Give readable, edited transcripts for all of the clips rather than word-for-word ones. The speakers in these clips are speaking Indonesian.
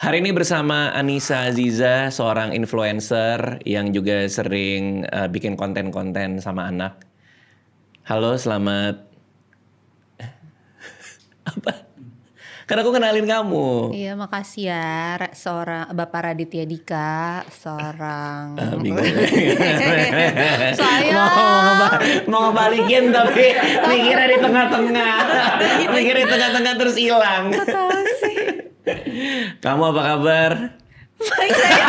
Hari ini bersama Anissa Aziza, seorang influencer yang juga sering bikin konten-konten sama anak. Halo, selamat. Apa? Karena aku kenalin kamu. Iya, makasih ya seorang Bapak Raditya Dika, seorang Bingung. saya mau ngebalikin tapi mikirnya di tengah-tengah. Mikirnya di tengah-tengah terus hilang. Gak tahu sih. Kamu apa kabar? Baik saya.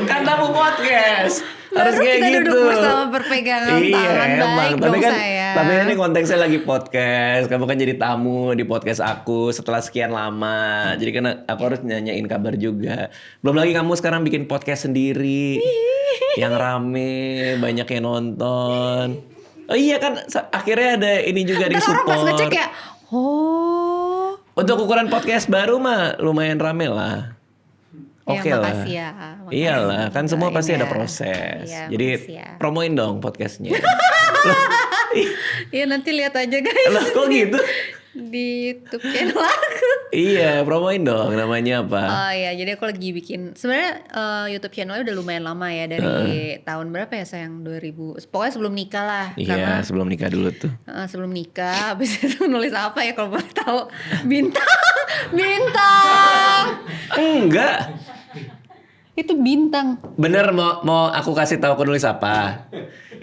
Kan tamu podcast. Harus kayak kita gitu. duduk bersama berpegangan tangan, Emang. baik Tapi dong kan, saya. tapi ini konteksnya lagi podcast. Kamu kan jadi tamu di podcast aku setelah sekian lama. Jadi kan aku harus nanyain kabar juga. Belum lagi kamu sekarang bikin podcast sendiri. Yang rame, banyak yang nonton. Oh iya kan akhirnya ada ini juga di Ntar orang pas support. ngecek ya, oh. Untuk ukuran podcast baru mah lumayan rame lah. Oke Ya, lah. makasih ya. Makasih. Iyalah, kan semua pasti Ini ada ya. proses. Iya, Jadi makasih ya. promoin dong podcastnya. Iya, nanti lihat aja guys Lah kok gitu? di YouTube channel aku. Iya, promoin dong. Namanya apa? Oh iya, jadi aku lagi bikin sebenarnya YouTube channelnya udah lumayan lama ya dari tahun berapa ya sayang 2000. Pokoknya sebelum nikah lah. Iya, sebelum nikah dulu tuh. Sebelum nikah, habis itu nulis apa ya kalau boleh tahu? Bintang. Enggak. Itu bintang. Bener mau aku kasih tahu aku nulis apa.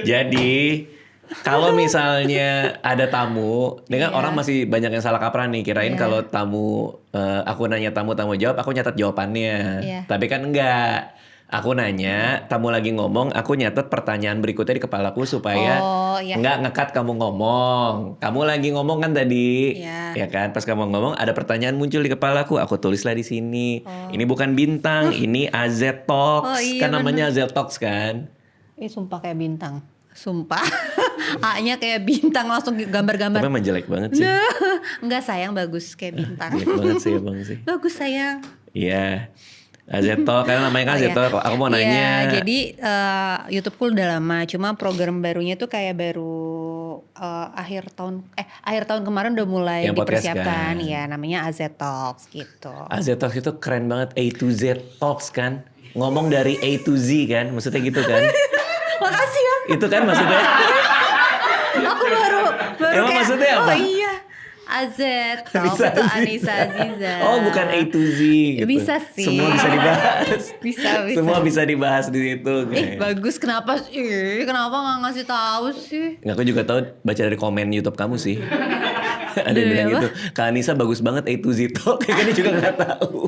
Jadi kalau misalnya ada tamu, ini kan Iya. orang masih banyak yang salah kaprah nih. Kirain Iya. kalau tamu, aku nanya tamu jawab, aku nyatet jawabannya. Iya. Tapi kan enggak. Aku nanya, tamu lagi ngomong, aku nyatet pertanyaan berikutnya di kepalaku supaya Oh, iya. nggak ngekat kamu ngomong. Kamu lagi ngomong kan tadi, Iya. ya kan? Pas kamu ngomong ada pertanyaan muncul di kepalaku, aku tulislah di sini. Ini bukan bintang, ini AZ Talks. Oh, iya, Kan namanya AZ Talks kan? Sumpah kayak bintang. Sumpah. A-nya kayak bintang langsung gambar-gambar. Tapi emang jelek banget sih. Enggak sayang, bagus kayak bintang. Jelek banget sih abang sih. Bagus sayang. Iya. AZ Talks, karena namanya kan AZ iya. Talks. Aku mau nanya. Iya, jadi YouTubeku udah lama, cuma program barunya tuh kayak baru akhir tahun kemarin udah mulai Yang podcast dipersiapkan, kan? ya namanya AZ Talks gitu. AZ Talks itu keren banget. A to Z Talks kan. Ngomong dari A to Z kan. Maksudnya gitu kan. Makasih ya. Itu kan maksudnya. Aku baru Emang kayak, maksudnya apa? Oh iya. AZ Talks Bisa itu sih. Anissa Aziza. Oh bukan A to Z gitu. Bisa sih. Semua bisa dibahas. Bisa. Semua bisa dibahas di situ. Bagus, kenapa sih? Kenapa nggak ngasih tahu sih? Nggak, aku juga tahu baca dari komen YouTube kamu sih. Ada yang Demi bilang apa? gitu. Kak Anissa bagus banget A to Z Talk. Kayaknya dia juga nggak tahu.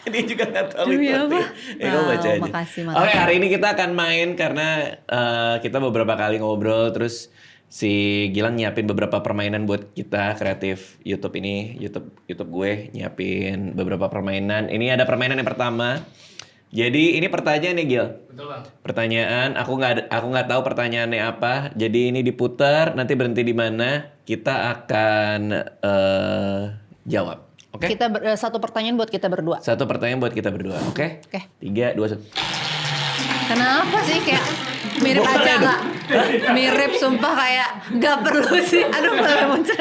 Dia juga nggak tahu Demi itu. apa? Kamu baca aja. Makasih. Oke, hari ini kita akan main karena kita beberapa kali ngobrol terus si Gilang nyiapin beberapa permainan buat kita kreatif YouTube ini, YouTube gue nyiapin beberapa permainan. Ini ada permainan yang pertama. Jadi ini pertanyaan nih Gil. Betul bang. Pertanyaan, aku nggak tahu pertanyaannya apa. Jadi ini diputar, nanti berhenti di mana, kita akan jawab. Oke? Kita satu pertanyaan buat kita berdua. Satu pertanyaan buat kita berdua, oke? Oke. 3, 2, 1. Kenapa sih kayak mirip Bukan. aja nggak? Mirip sumpah kayak nggak perlu sih. Aduh mulai muncul.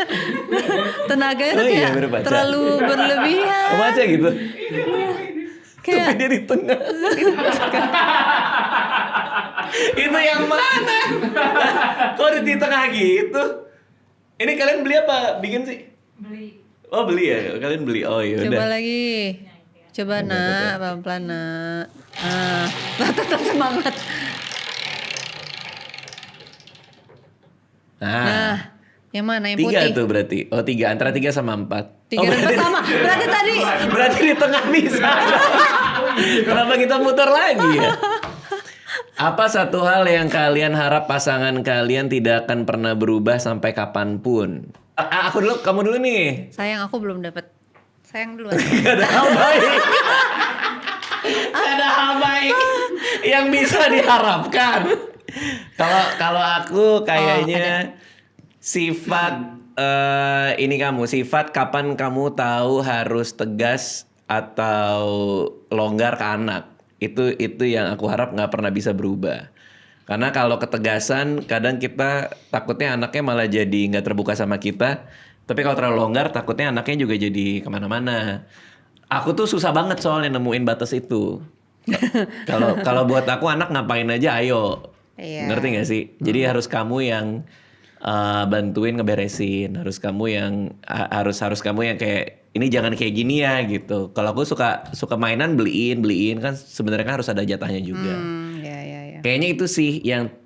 Tenaganya tuh Oh iya, kayak mirip aja. terlalu berlebihan. Oh, baca gitu. Tapi Kayak dia di tengah. Itu yang mana? Kok di tengah gitu? Ini kalian beli apa? Bikin sih? Beli. Oh beli ya? Kalian beli? Oh iya coba udah. lagi. Coba nak, pelan-pelan nak. Tetap semangat. Nah, yang mana yang 3 putih? tuh berarti. Oh 3, antara 3 sama 4. 3 dan 4 sama. Berarti tadi. Berarti di tengah bisa. Kenapa kita muter lagi ya? Apa satu hal yang kalian harap pasangan kalian tidak akan pernah berubah sampai kapanpun? Aku dulu, kamu dulu nih. Sayang aku belum dapat. Sayang duluan. Gak ada hal baik. Gak ada hal baik yang bisa diharapkan. Kalau aku kayaknya sifat ini kamu, sifat kapan kamu tahu harus tegas atau longgar ke anak. Itu yang aku harap nggak pernah bisa berubah. Karena kalau ketegasan kadang kita takutnya anaknya malah jadi nggak terbuka sama kita Tapi kalau terlalu longgar takutnya anaknya juga jadi kemana-mana. Aku tuh susah banget soalnya nemuin batas itu. Kalau buat aku anak ngapain aja ayo. Iya. Ngerti gak sih? Jadi harus kamu yang bantuin ngeberesin, harus kamu yang harus kamu yang kayak ini jangan kayak gini ya gitu. Kalau aku suka mainan beliin kan sebenarnya kan harus ada jatahnya juga. Ya. Kayaknya itu sih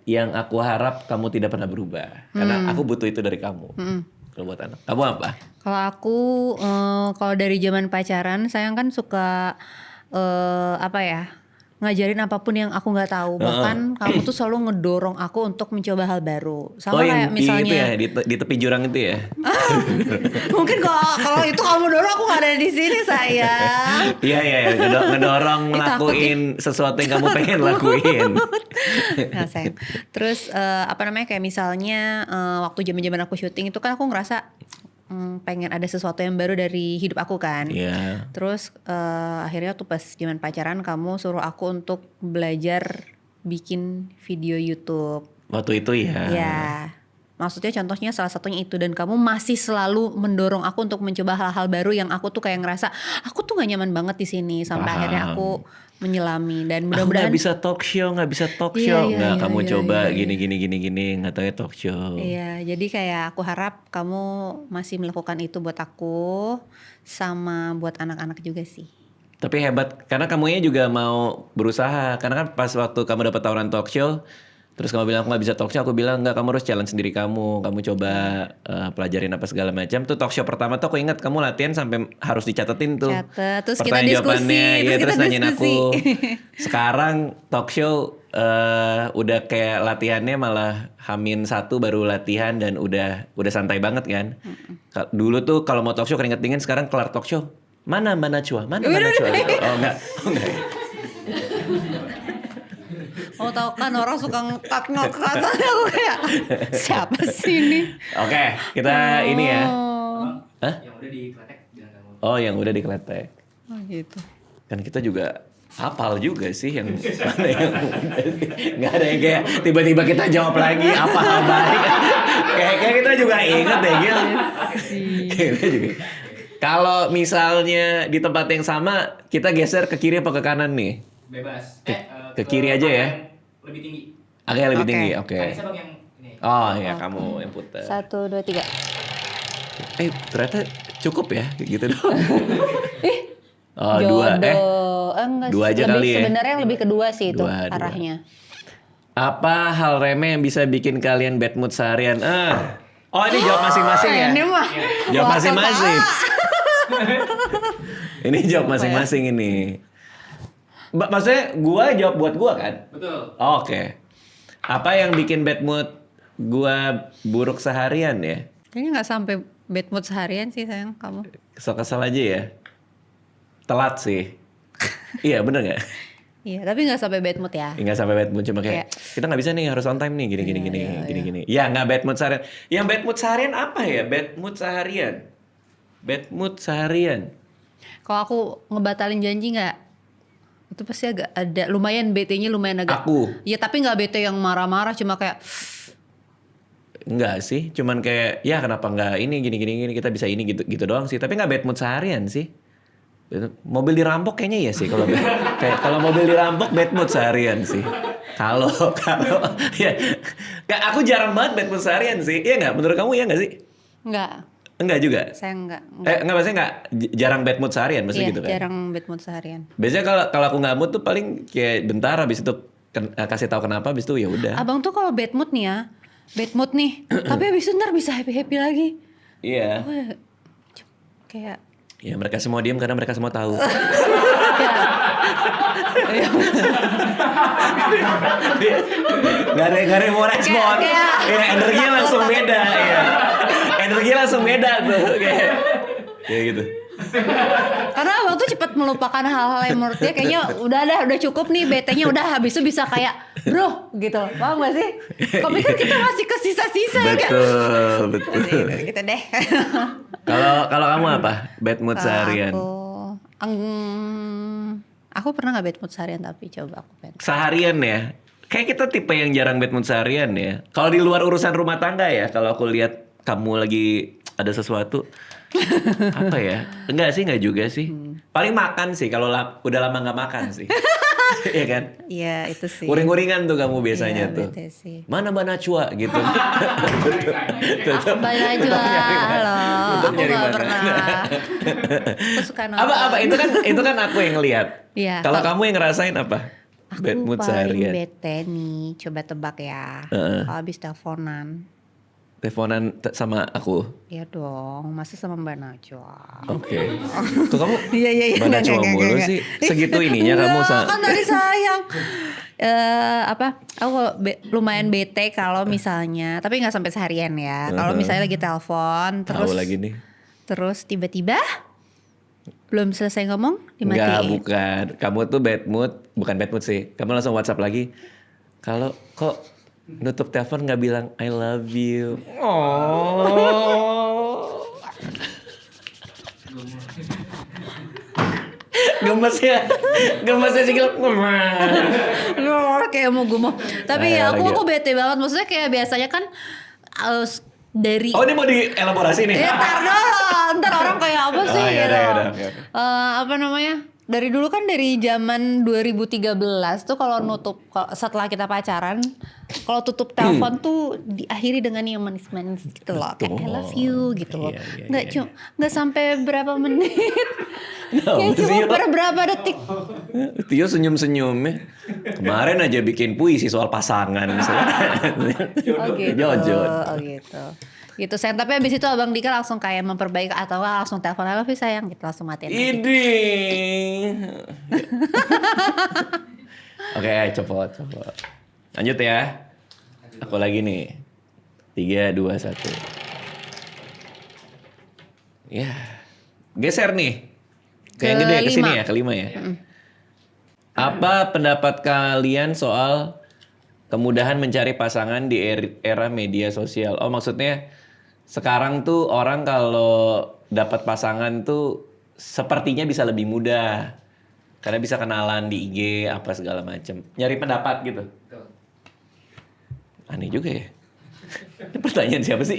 yang aku harap kamu tidak pernah berubah. Karena aku butuh itu dari kamu. Kalau buat anak. Kamu apa? Kalau aku kalau dari zaman pacaran saya kan suka apa ya, ngajarin apapun yang aku nggak tahu. Bahkan kamu tuh selalu ngedorong aku untuk mencoba hal baru. Sama kayak yang misalnya itu ya, di tepi jurang itu ya. mungkin kalau itu kamu dorong aku nggak ada di sini sayang. Iya ngedorong ngelakuin sesuatu yang kamu pengen lakuin. Nah, sayang. Terus apa namanya kayak misalnya waktu zaman aku syuting itu kan aku ngerasa pengen ada sesuatu yang baru dari hidup aku kan. Iya. Terus akhirnya tuh pas zaman pacaran kamu suruh aku untuk belajar bikin video YouTube. Waktu itu ya. Ya. Maksudnya contohnya salah satunya itu, dan kamu masih selalu mendorong aku untuk mencoba hal-hal baru yang aku tuh kayak ngerasa aku tuh gak nyaman banget di sini sampai Paham. akhirnya aku menyelami dan Aku mudah-mudahan nggak bisa talk show. Iya, Kamu iya, coba iya. gini nggak tahu ya talk show. Iya, jadi kayak aku harap kamu masih melakukan itu buat aku sama buat anak-anak juga sih. Tapi hebat karena kamunya juga mau berusaha. Karena kan pas waktu kamu dapat tawaran talk show, terus kamu bilang aku nggak bisa talk show, aku bilang nggak, kamu harus challenge sendiri kamu coba pelajarin apa segala macam. Tuh talk show pertama tuh aku ingat kamu latihan sampai harus dicatetin tuh. Catet, terus kita pertanyaan diskusi, jawabannya, iya, terus kita nanyain diskusi. aku. Sekarang talk show udah kayak latihannya malah H-1 baru latihan dan udah santai banget kan. Dulu tuh kalau mau talk show keringet dingin, sekarang kelar talk show mana Chua. Oh enggak. Oh tahu kan orang suka ngangkat aku kayak siapa sih ini? Oke, kita ini ya. Hah? Yang udah dikletek jangan kamu. Oh, yang udah dikletek. Oh gitu. Kan kita juga hafal juga sih yang mana yang nggak ada yang kayak tiba-tiba kita jawab lagi apa baik. kayak kita juga inget deh Gil. Kayak kita juga. Kalau misalnya di tempat yang sama, kita geser ke kiri apa ke kanan nih? Bebas. Ke kiri aja ya? Lebih tinggi. Agak lebih Oke. tinggi, oke. Anissa bang yang ini. Oh iya, kamu yang putar. 1, 2, 3. Ternyata cukup ya, gitu doang. Oh, Jodoh. 2. Enggak, Dua aja lebih, kali ya? Sebenarnya lebih kedua sih itu Dua. arahnya. Apa hal remeh yang bisa bikin kalian bad mood seharian? Oh, ini jawab masing-masing ya? Ini mah. Jawab Wah, masing-masing. kepala. Ini jawab masing-masing ini. Maksudnya gua jawab buat gua kan? Betul. Oke. Apa yang bikin bad mood gua buruk seharian ya? Kayaknya nggak sampai bad mood seharian sih sayang kamu. Kesel-kesel aja ya? Telat sih. Iya bener gak? Iya, tapi nggak sampai bad mood ya. Nggak sampai bad mood, cuma kayak kita nggak bisa nih, harus on time nih, gini. Ya nggak bad mood seharian. Yang bad mood seharian apa ya? Bad mood seharian. Bad mood seharian. Kalau aku ngebatalin janji nggak, itu pasti agak ada lumayan bete-nya lumayan agak. Aku? Iya tapi nggak bete yang marah-marah, cuma kayak Enggak sih, cuman kayak ya kenapa nggak ini gini kita bisa ini gitu doang sih. Tapi nggak bad mood seharian sih. Mobil dirampok kayaknya ya sih kalau kayak kalau mobil dirampok bad mood seharian sih. Kalau ya aku jarang banget bad mood seharian sih. Iya nggak? Menurut kamu ya nggak sih? nggak. Enggak juga. Saya nggak. Enggak maksudnya enggak jarang bad mood seharian maksudnya Iya, gitu kan. jarang bad mood seharian. Biasanya kalau aku nggak mood tuh paling kayak bentar habis itu kasih tahu kenapa habis itu ya udah. Abang tuh kalau bad mood nih ya, bad mood nih, tapi habis itu ntar bisa happy lagi. Iya. Oh, ya. Kayak Ya mereka semua diam karena mereka semua tahu. Gak ada yang mau respon. Ya, energinya langsung beda. Ya. Energinya langsung beda tuh. Kayak gitu. karena abang tuh cepat melupakan hal-hal yang menurut dia kayaknya udah cukup nih, betenya udah, habis itu bisa kayak bro gitu, paham gak sih? Tapi kan kita masih ke sisa-sisa ya kan? Betul. Gitu deh. Kalau kamu apa? Bad mood seharian. Aku pernah nggak bad mood seharian, tapi coba aku pengen. Seharian ya. Kayak kita tipe yang jarang bad mood seharian ya. Kalau di luar urusan rumah tangga ya, kalau aku lihat kamu lagi ada sesuatu. Apa ya? Enggak juga sih. Paling makan sih kalau udah lama nggak makan sih. Iya kan? Iya itu sih. Uring-uringan tuh kamu biasanya Iya, tuh. bete sih. Mana Mbak Najwa gitu. Mbak Najwa, halo. Tetap Aku nyari gak mana. pernah. Aku suka nonton. Apa itu kan aku yang ngelihat. Iya. Kalau kamu yang ngerasain apa? Aku Bad mood paling seharian. bete nih. Coba tebak ya. Heeh. Kalau habis teleponan. Teleponan sama aku. Iya dong, masa sama Mbak Najwa. Oke. Kok kamu Iya. Mbak Najwa mulu sih? Segitu ininya kamu Kan tadi sayang. Aku lumayan bete kalau misalnya, tapi nggak sampai seharian ya. Kalau misalnya lagi telepon, terus tahu lagi nih. terus tiba-tiba belum selesai ngomong Enggak, dimatiin. bukan. Kamu tuh bad mood, bukan bad mood sih. Kamu langsung WhatsApp lagi. Kalau kok nutup telepon nggak bilang I love you. Oh. Gemesnya sih gitu. Kayak mau gumoh. Tapi Nah, ya lagi. aku bete banget. Maksudnya kayak biasanya kan dari Oh, ini mau dielaborasi nih. ntar dong, ntar orang kayak apa sih Oh, gitu. yaudah, oke. Apa namanya? Dari dulu kan dari zaman 2013 tuh kalau setelah kita pacaran, kalau tutup telepon tuh diakhiri dengan yang manis-manis gitu loh. Kayak I love you gitu loh. Iya, Nggak sampai berapa menit. Kayak Apa sih, cuma Yo? berapa detik. Tio senyum-senyum ya. Kemarin aja bikin puisi soal pasangan. Oh gitu. Jojot. Oh gitu. Gitu sayang. Tapi abis itu Abang Dika langsung kayak memperbaiki atau langsung telepon I love you sayang gitu, langsung matiin aja. Iding. Oke, copot. Lanjut ya. Aku lagi nih. 3, 2, 1. Ya. Geser nih. Ke yang gede, ke sini ya, kelima ya. Apa pendapat kalian soal kemudahan mencari pasangan di era media sosial? Oh, maksudnya sekarang tuh orang kalau dapat pasangan tuh sepertinya bisa lebih mudah. Karena bisa kenalan di IG apa segala macam. Nyari pendapat gitu. Betul. Aneh juga ya. Ini pertanyaan siapa sih?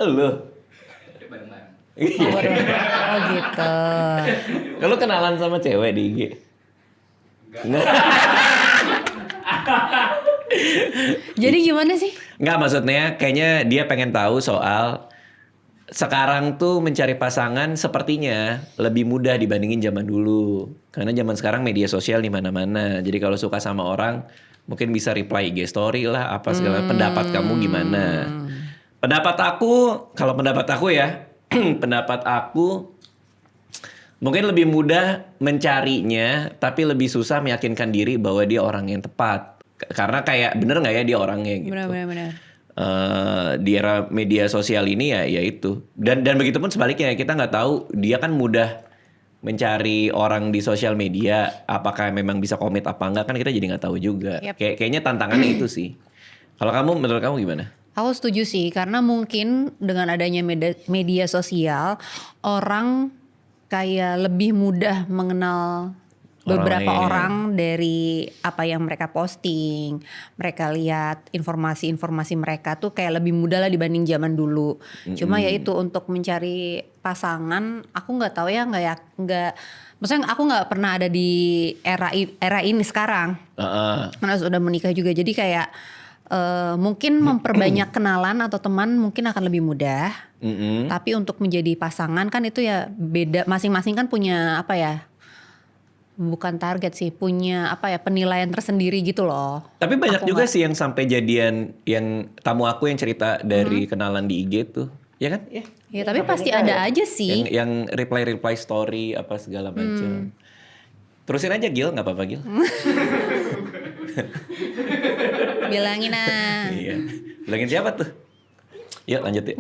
Lo. Bareng-bareng. Iya. Oh gitu. Kalau kenalan sama cewek di IG? Enggak. Jadi gimana sih? Enggak, maksudnya kayaknya dia pengen tahu soal sekarang tuh mencari pasangan sepertinya lebih mudah dibandingin zaman dulu. Karena zaman sekarang media sosial di mana-mana. Jadi kalau suka sama orang mungkin bisa reply IG story lah apa segala. Pendapat kamu gimana? Kalau pendapat aku ya, pendapat aku mungkin lebih mudah mencarinya tapi lebih susah meyakinkan diri bahwa dia orang yang tepat. Karena kayak bener nggak ya dia orangnya gitu. Benar. Di era media sosial ini ya itu dan begitu pun sebaliknya kita nggak tahu dia kan mudah mencari orang di sosial media apakah memang bisa komit apa enggak kan kita jadi nggak tahu juga. Yep. Kayaknya tantangannya itu sih. Kalau menurut kamu gimana? Aku setuju sih karena mungkin dengan adanya media sosial orang kayak lebih mudah mengenal beberapa lain. orang dari apa yang mereka posting, mereka lihat informasi-informasi mereka tuh kayak lebih mudah lah dibanding zaman dulu. Cuma ya itu untuk mencari pasangan, aku nggak tahu ya nggak, maksudnya aku nggak pernah ada di era ini sekarang. Karena sudah menikah juga, jadi kayak mungkin memperbanyak kenalan atau teman mungkin akan lebih mudah. Tapi untuk menjadi pasangan kan itu ya beda, masing-masing kan punya apa ya? Bukan target sih, punya apa ya penilaian tersendiri gitu loh. Tapi banyak juga sih yang sampai jadian yang tamu aku yang cerita dari kenalan di IG tuh, ya kan? Ya tapi pasti ada aja sih. Yang reply story apa segala macam. Terusin aja Gil, nggak apa-apa Gil. Bilangin ah. Iya. Bilangin siapa tuh? Yuk lanjut ya.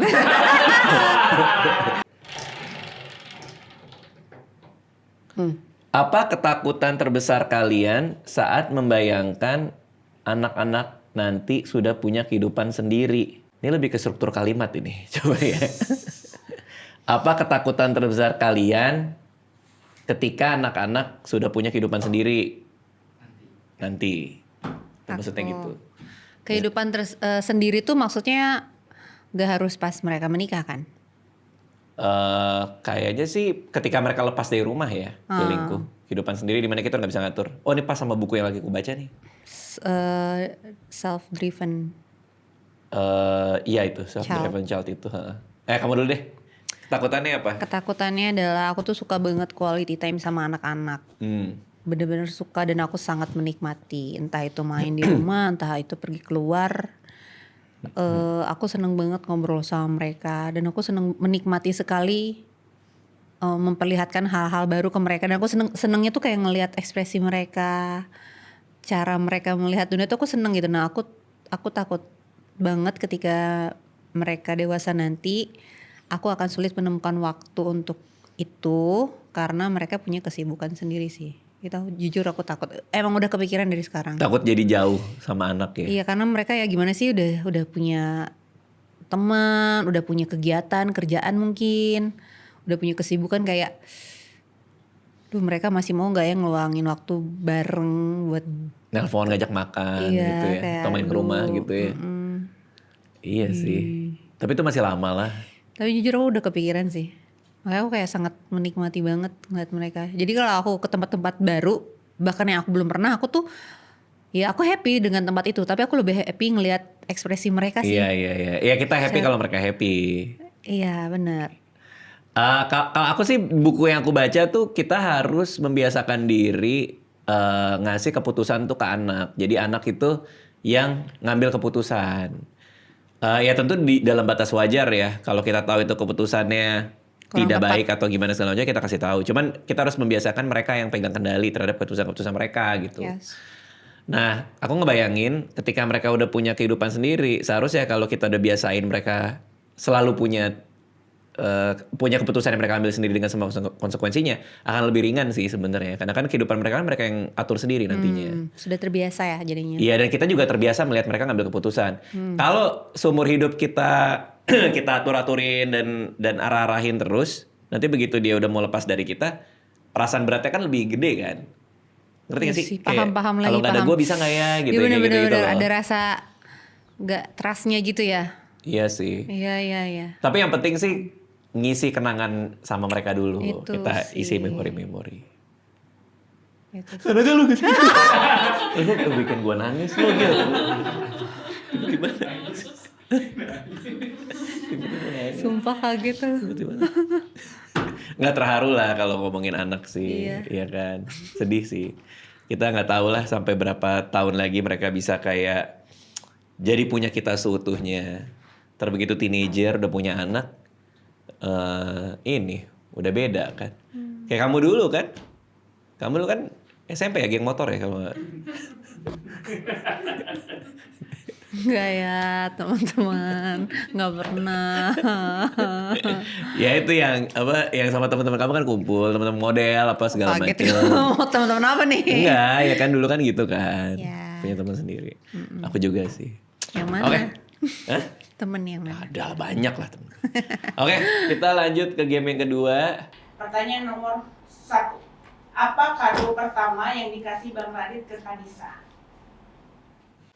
Apa ketakutan terbesar kalian saat membayangkan anak-anak nanti sudah punya kehidupan sendiri? Ini lebih ke struktur kalimat ini. Coba ya. Apa ketakutan terbesar kalian ketika anak-anak sudah punya kehidupan sendiri? Nanti. Maksudnya gitu. Kehidupan sendiri tuh maksudnya Gak harus pas mereka menikah kan? Kayaknya sih ketika mereka lepas dari rumah ya, feelingku. Kehidupan sendiri dimana kita nggak bisa ngatur. Oh ini pas sama buku yang lagi aku baca nih. Self-driven. Iya itu, self-driven child itu. Kamu dulu deh. Ketakutannya apa? Ketakutannya adalah aku tuh suka banget quality time sama anak-anak. Bener-bener suka dan aku sangat menikmati. Entah itu main di rumah, entah itu pergi keluar. Aku seneng banget ngobrol sama mereka. Dan aku seneng menikmati sekali memperlihatkan hal-hal baru ke mereka. Dan aku senengnya tuh kayak ngelihat ekspresi mereka. Cara mereka melihat dunia tuh aku seneng gitu. Nah aku takut banget ketika mereka dewasa nanti. Aku akan sulit menemukan waktu untuk itu. Karena mereka punya kesibukan sendiri sih. Gitu, jujur aku takut. Emang udah kepikiran dari sekarang. Takut jadi jauh sama anak ya? Iya karena mereka ya gimana sih udah punya teman, udah punya kegiatan, kerjaan mungkin. Udah punya kesibukan kayak, mereka masih mau gak ya ngeluangin waktu bareng buat nelpon, ngajak makan iya, gitu ya, atau main ke rumah gitu ya. Iya sih, tapi itu masih lama lah. Tapi jujur aku udah kepikiran sih. Makanya aku kayak sangat menikmati banget ngeliat mereka. Jadi kalau aku ke tempat-tempat baru, bahkan yang aku belum pernah, aku tuh ya aku happy dengan tempat itu. Tapi aku lebih happy ngeliat ekspresi mereka sih. Iya kita happy kalau mereka happy. Iya benar. Kalau aku sih buku yang aku baca tuh kita harus membiasakan diri ngasih keputusan tuh ke anak. Jadi anak itu yang ngambil keputusan. Ya tentu di dalam batas wajar ya. Kalau kita tahu itu keputusannya tidak baik atau gimana segala macam kita kasih tahu. Cuman kita harus membiasakan mereka yang pegang kendali terhadap keputusan-keputusan mereka gitu. Yes. Nah, aku ngebayangin ketika mereka udah punya kehidupan sendiri, seharusnya kalau kita udah biasain mereka selalu punya keputusan yang mereka ambil sendiri dengan semua konsekuensinya, akan lebih ringan sih sebenarnya. Karena kan kehidupan mereka kan mereka yang atur sendiri nantinya. Sudah terbiasa ya jadinya. Iya, dan kita juga terbiasa melihat mereka ngambil keputusan. Kalau seumur hidup kita kita atur-aturin dan arah-arahin terus, nanti begitu dia udah mau lepas dari kita, perasaan beratnya kan lebih gede kan. Ngerti gak sih? Paham lagi. Kalau gak ada gue bisa gak ya? Gitu, ya, gitu loh. Ada rasa gak trustnya gitu ya. Iya sih. Iya. Tapi yang penting sih ngisi kenangan sama mereka dulu. Itu kita sih. isi memori-memori. Itu. Sana aja lu gitu. Lu bikin gue nangis lo gitu. Gimana? Sumpah kaget tuh. Nggak terharu lah kalau ngomongin anak sih, iya kan. Sedih sih. Kita nggak tahu lah sampai berapa tahun lagi mereka bisa kayak jadi punya kita seutuhnya. Terus begitu teenager udah punya anak, ini udah beda kan. Kayak kamu dulu kan. Kamu dulu kan SMP ya, geng motor ya kalau nggak. Enggak ya teman-teman, nggak pernah. Ya itu yang sama teman-teman kamu kan kumpul, teman-teman model apa segala macam. Mau teman-teman apa nih? Enggak, ya kan dulu kan gitu kan. Ya. Punya teman sendiri. Aku juga sih. Yang mana? Oke. Hah? Temen yang mana? Ada banyak lah teman. Oke, kita lanjut ke game yang kedua. Pertanyaan nomor 1. Apa kado pertama yang dikasih Bang Radit ke Kanisa?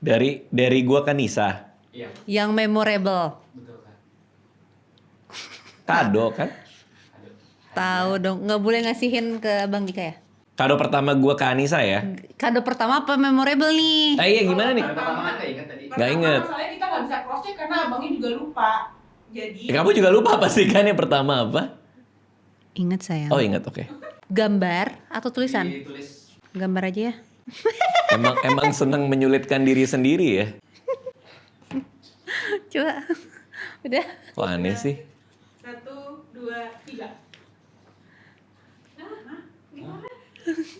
Dari gua kan Nisa. Iya, Yang memorable. betul kan. Kado kan? Tahu dong, nggak boleh ngasihin ke Bang Dika ya? Kado pertama gua ke Anissa ya. Kado pertama apa memorable nih? Iya gimana nih? Yang pertama kan nggak ingat tadi. Nggak inget. Masalahnya kita nggak bisa cross check karena abangnya juga lupa. Jadi Kamu juga lupa pasti kan yang pertama apa? Ingat sayang. Oh ingat, oke. Gambar atau tulisan? Ditulis Gambar aja ya. Emang seneng menyulitkan diri sendiri ya? Coba. Udah. Kok aneh sih? 1, 2, 3.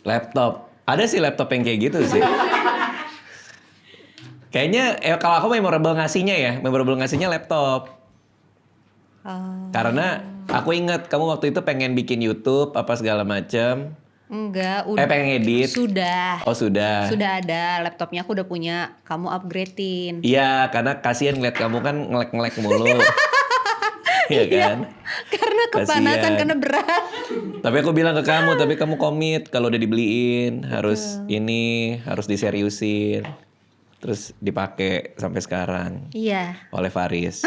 Laptop. Ada sih laptop yang kayak gitu sih. Kayaknya kalau aku memorable ngasihnya laptop. Karena aku ingat kamu waktu itu pengen bikin YouTube apa segala macam. Enggak, udah. Pengen edit. Sudah. Oh sudah. Sudah ada, laptopnya aku udah punya. Kamu upgradein. Iya, karena kasihan ngeliat kamu kan ngelek-ngelek mulu. Iya kan? Karena kepanasan, Kasian. karena berat. Tapi aku bilang ke kamu, tapi kamu komit kalau udah dibeliin harus harus diseriusin. Terus dipakai sampai sekarang Iya. oleh Faris.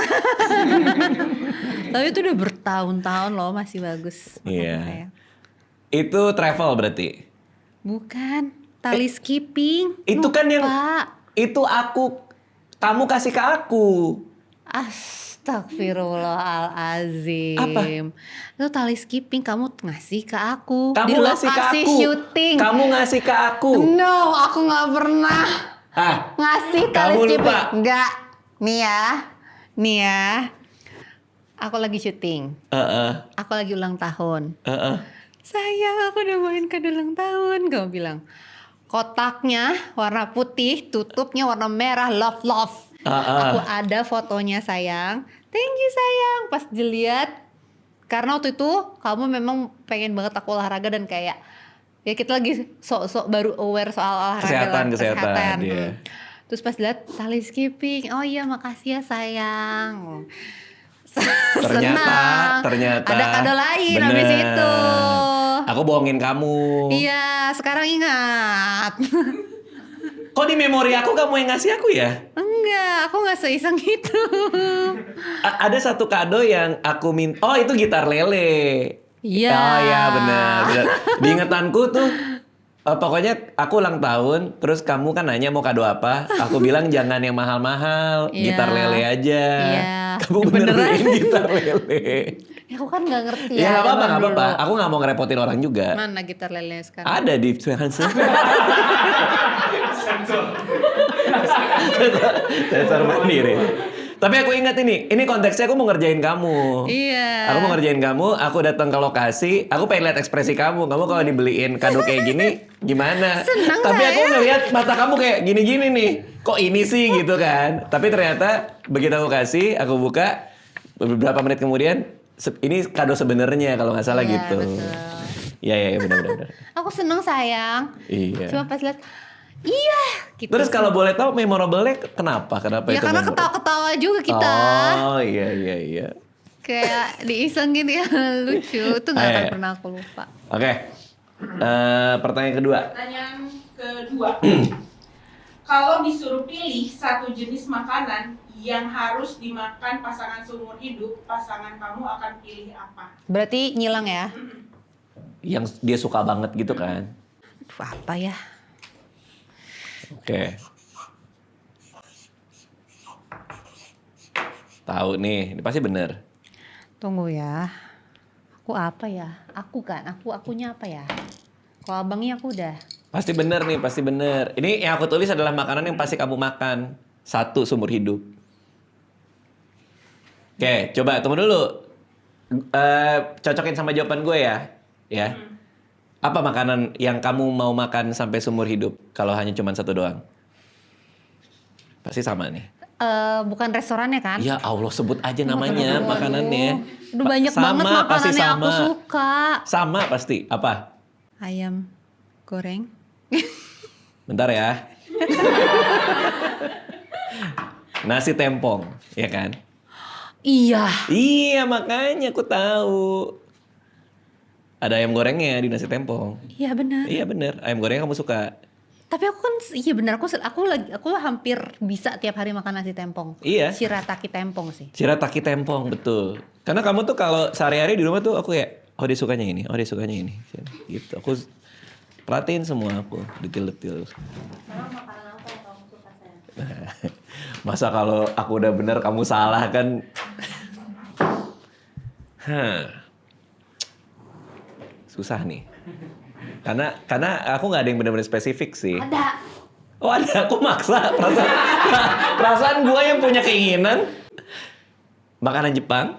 Tapi itu udah bertahun-tahun loh, masih bagus. Iya. Saya. Itu travel berarti. Bukan, tali skipping. Itu kan yang Lupa. itu kamu kasih ke aku. Astagfirullahalazim. Apa? Itu tali skipping kamu ngasih ke aku Kamu di ngasih ke lokasi aku. syuting. Kamu ngasih ke aku. No, aku nggak pernah Ah, ngasih tali kamu skipping. lupa. Enggak. Nih ya. Aku lagi syuting. Aku lagi ulang tahun. Sayang, aku udah bawain kado ulang tahun. Kamu bilang, kotaknya warna putih, tutupnya warna merah, love. Aku ada fotonya sayang. Thank you sayang. Pas dilihat, karena waktu itu kamu memang pengen banget aku olahraga dan kayak ya kita lagi sok-sok baru aware soal olahraga Kesehatan. Iya. Terus pas dilihat tali skipping, oh iya makasih ya sayang. Senang. Ternyata ada kado lain bener. habis itu. Aku bohongin kamu. Iya, sekarang ingat. Kok di memori aku kamu yang ngasih aku ya? Enggak, aku nggak seiseng itu. Ada satu kado yang aku minta. Oh, itu gitar lele. Iya. Oh iya benar. Di ingetanku tuh pokoknya aku ulang tahun, terus kamu kan nanya mau kado apa? Aku bilang jangan yang mahal-mahal, Iya. gitar lele aja. Iya. Kamu benerin gitar lele. Ya, aku kan nggak ngerti Ya nggak apa-apa, zaman nggak apa-apa. dulu. Aku nggak mau ngerepotin orang juga. Mana gitar lele sekarang? Ada di sensor mandiri. Tapi aku ingat ini konteksnya aku mau ngerjain kamu. Iya. Aku mau ngerjain kamu, aku datang ke lokasi, aku pengen lihat ekspresi kamu. Kamu kalau dibeliin kado kayak gini, gimana? Seneng Tapi aku saya. ngeliat mata kamu kayak gini-gini nih. Kok ini sih gitu kan? Tapi ternyata begitu aku kasih, aku buka, beberapa menit kemudian, ini kado sebenarnya kalau nggak salah Iya, gitu. betul. Iya benar. Aku seneng sayang. Iya. Cuma pas lihat, iya. Gitu. Terus kalau boleh tahu memorable-nya kenapa? Kenapa ya itu? karena memorable? ketawa-ketawa juga kita. Oh iya. Kayak diisengin ya lucu. Itu nggak akan Ayo. pernah aku lupa. Oke. Pertanyaan kedua. Pertanyaan kedua. Kalau disuruh pilih satu jenis makanan yang harus dimakan pasangan seumur hidup, pasangan kamu akan pilih apa? Berarti nyilang ya? Yang dia suka banget gitu kan? Aduh, apa ya? Oke. Tahu nih, ini pasti bener. Tunggu ya. Aku apa ya? Akunya apa ya? Kalau abangnya aku udah. Pasti bener nih, pasti bener. Ini yang aku tulis adalah makanan yang pasti kamu makan. Satu seumur hidup. Oke, coba tunggu dulu. Cocokin sama jawaban gue ya. Ya. Apa makanan yang kamu mau makan sampai seumur hidup? Kalau hanya cuma satu doang. Pasti sama nih. Bukan restorannya kan? Ya Allah, sebut aja namanya makanannya. Udah banyak Sama, banget pasti makanan yang aku sama. suka. Sama pasti. Apa? Ayam goreng. Bentar ya. Nasi tempong, ya kan? Iya. Iya, makanya aku tahu. Ada ayam gorengnya di nasi tempong. Iya benar. Iya bener, ayam goreng kamu suka. Tapi aku kan iya benar aku hampir bisa tiap hari makan nasi tempong. Iya. Shirataki tempong sih. Shirataki tempong, betul. Karena kamu tuh kalau sehari-hari di rumah tuh aku kayak, oh dia sukanya ini, oh dia sukanya ini. Gitu, aku perhatiin semua aku, detail-detail. Makanan apa yang kamu suka sayang? Masa kalau aku udah bener kamu salah kan? Susah nih. Karena aku nggak ada yang benar-benar spesifik sih. Ada. Oh ada, aku maksa. Perasaan gue yang punya keinginan. Makanan Jepang.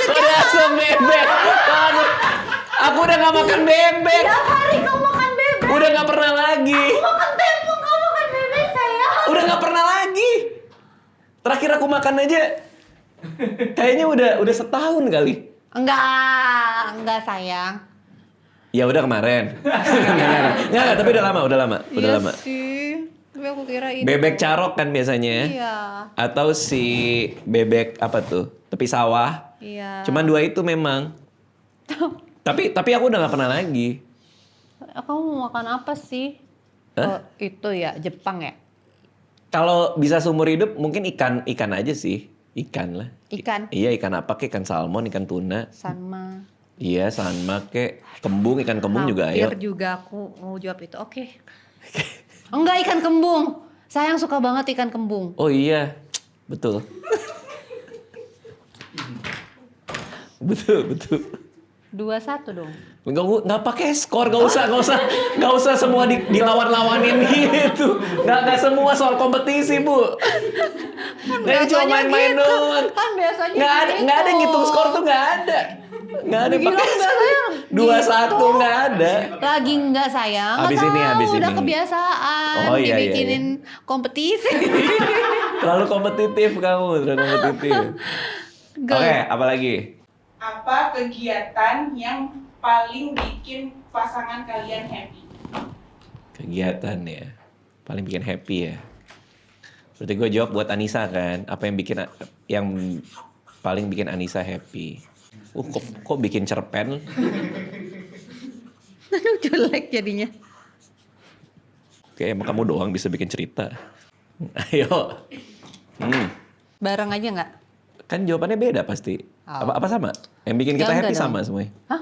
Udah langsung bebek. Aku udah gak makan bebek. Tiap hari kamu makan bebek. Udah gak pernah lagi. Makan tempong kamu makan bebek sayang. Udah gak pernah lagi. Terakhir aku makan aja. Kayaknya udah setahun kali. Enggak sayang. Ya udah kemarin. Enggak, tapi udah lama. Iya sih. Tapi aku kira itu. Bebek carok kan biasanya. Iya. Atau si bebek apa tuh? Tepi sawah. Iya. Cuman dua itu memang. Tapi aku udah gak pernah lagi. Kamu mau makan apa sih? Oh, itu ya Jepang ya? Kalau bisa seumur hidup mungkin ikan aja sih. Ikan lah. Ikan? Iya, ikan apa kek? Ikan salmon, ikan tuna. Sanma. Iya, sanma kek. Kembung, ikan kembung juga ayo. Hampir juga aku mau jawab itu. Oke. Enggak, ikan kembung. Sayang suka banget ikan kembung. Oh iya, betul. betul. 2-1 dong. Nggak pakai skor, nggak usah semua dilawan-lawanin gitu. Nggak semua soal kompetisi, Bu. Nah, ini cuma main-main gitu. doang. Kan biasanya Nggak ada ngitung skor tuh nggak ada. Nggak ada Gila, pakai nggak sayang. 2-1 nggak ada. Lagi nggak sayang. Habis nggak ini, tahu, habis udah ini. kebiasaan Oh, iya, dibikinin kompetisi. Terlalu kompetitif kamu, terlalu kompetitif. Go. Oke, apa lagi? Apa kegiatan yang paling bikin pasangan kalian happy? Kegiatan ya, paling bikin happy ya. Berarti gue jawab buat Anissa kan, apa yang paling bikin Anissa happy? Kok bikin cerpen? Aduh, jelek jadinya. Oke, emang kamu doang bisa bikin cerita. Ayo. Bareng aja nggak? Kan jawabannya beda pasti. Oh. Apa sama? Yang bikin kita Ya, happy enggak sama dong. semuanya. Hah?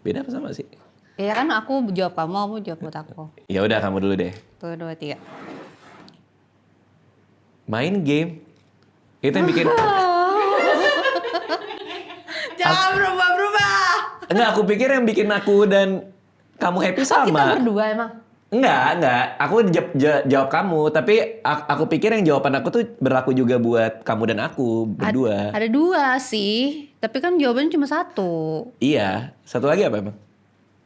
Beda apa sama sih? Ya kan aku jawab kamu jawab buat aku. Ya udah kamu dulu deh. 1, 2, 3. Main game. Itu yang bikin. Jangan berubah-berubah. Enggak, aku pikir yang bikin aku dan kamu happy Kita sama. berdua emang. Enggak. Aku jawab kamu, tapi aku pikir yang jawaban aku tuh berlaku juga buat kamu dan aku berdua. Ada 2 sih, tapi kan jawabannya cuma 1. Iya, satu lagi apa emang?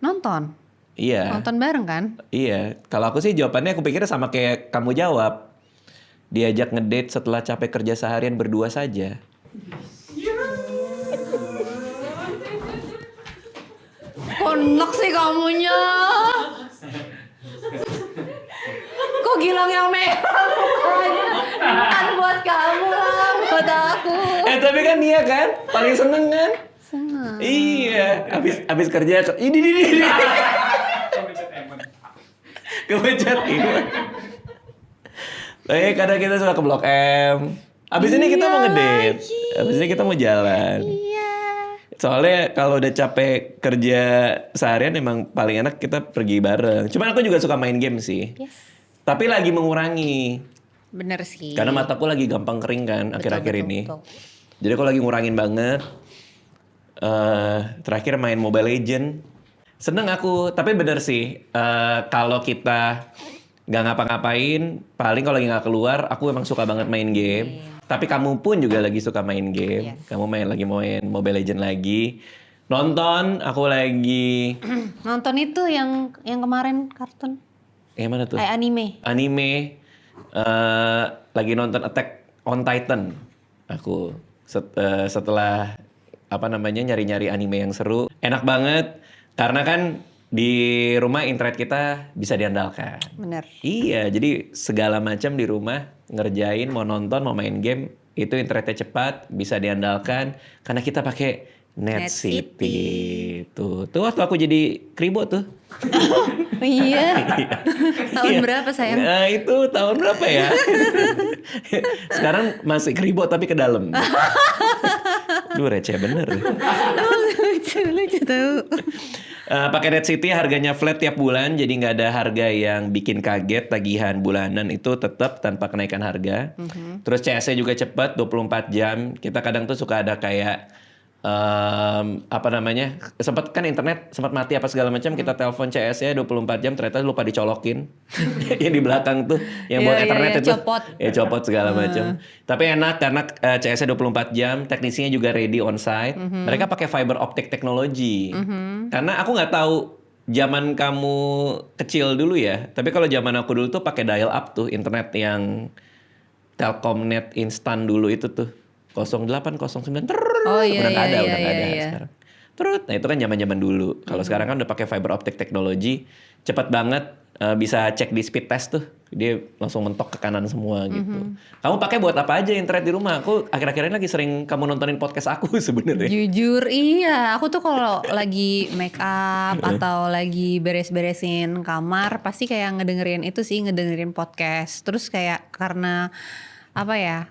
Nonton. Iya. Nonton bareng kan? Iya. Kalau aku sih jawabannya aku pikir sama kayak kamu jawab. Diajak ngedate setelah capek kerja seharian berdua saja. Konek sih kamunya. Kok Gilang yang merah mukanya? Bukan buat kamu lah, buat aku. Tapi kan iya kan? Paling seneng kan? Senang. Iya. Abis kerja ini. Kepencet Iwan. Kadang kita suka ke Blok M. Abis ini kita mau ngedate. Abis ini kita mau jalan. Iya. Soalnya kalau udah capek kerja seharian emang paling enak kita pergi bareng. Cuman aku juga suka main game sih. Yes. Tapi lagi mengurangi. Bener sih. Karena mataku lagi gampang kering kan akhir-akhir Betul, ini. betul. Jadi aku lagi ngurangin banget. Terakhir main Mobile Legend. Seneng aku. Tapi bener sih. Kalau kita nggak ngapa-ngapain, paling kalau lagi nggak keluar, aku emang suka banget main game. Tapi kamu pun juga lagi suka main game. Yes. Kamu lagi main Mobile Legend lagi. Nonton, aku lagi. Nonton itu yang kemarin kartun. Yang mana tuh? Anime. Anime. Lagi nonton Attack on Titan. Aku setelah nyari-nyari anime yang seru. Enak banget. Karena kan di rumah internet kita bisa diandalkan. Bener. Iya, jadi segala macam di rumah ngerjain, mau nonton, mau main game, itu internetnya cepat, bisa diandalkan karena kita pakai Net City. Tuh waktu aku jadi kribo tuh. Iya. Tahun Iya. berapa sayang? Nah, itu tahun berapa ya? Sekarang masih kribo tapi ke dalam. Duh, receh bener. Lucu tahu. Pakai Net City harganya flat tiap bulan, jadi nggak ada harga yang bikin kaget. Tagihan bulanan itu tetap tanpa kenaikan harga. Terus CS-nya juga cepat, 24 jam. Kita kadang tuh suka ada kayak sempat kan internet sempat mati apa segala macam, kita telepon CS-nya 24 jam ternyata lupa dicolokin. Yang di belakang tuh yang buat Iya, Ethernet iya, itu. copot. Ya copot segala macam. Tapi enak karena CS-nya 24 jam, teknisinya juga ready on site. Mereka pakai fiber optic technology. Karena aku nggak tahu zaman kamu kecil dulu ya, tapi kalau zaman aku dulu tuh pakai dial up tuh internet yang Telkomnet instan dulu itu tuh 0809 Oh, iya, udah nggak iya, ada iya. sekarang. Nah itu kan zaman-zaman dulu. Kalau sekarang kan udah pakai fiber optic technology, cepat banget. bisa cek di speed test tuh. Dia langsung mentok ke kanan semua gitu. Kamu pakai buat apa aja internet di rumah? Aku akhir-akhir ini lagi sering kamu nontonin podcast aku sebenarnya. Jujur iya, aku tuh kalau lagi make up atau lagi beres-beresin kamar pasti kayak ngedengerin podcast. Terus kayak karena apa ya,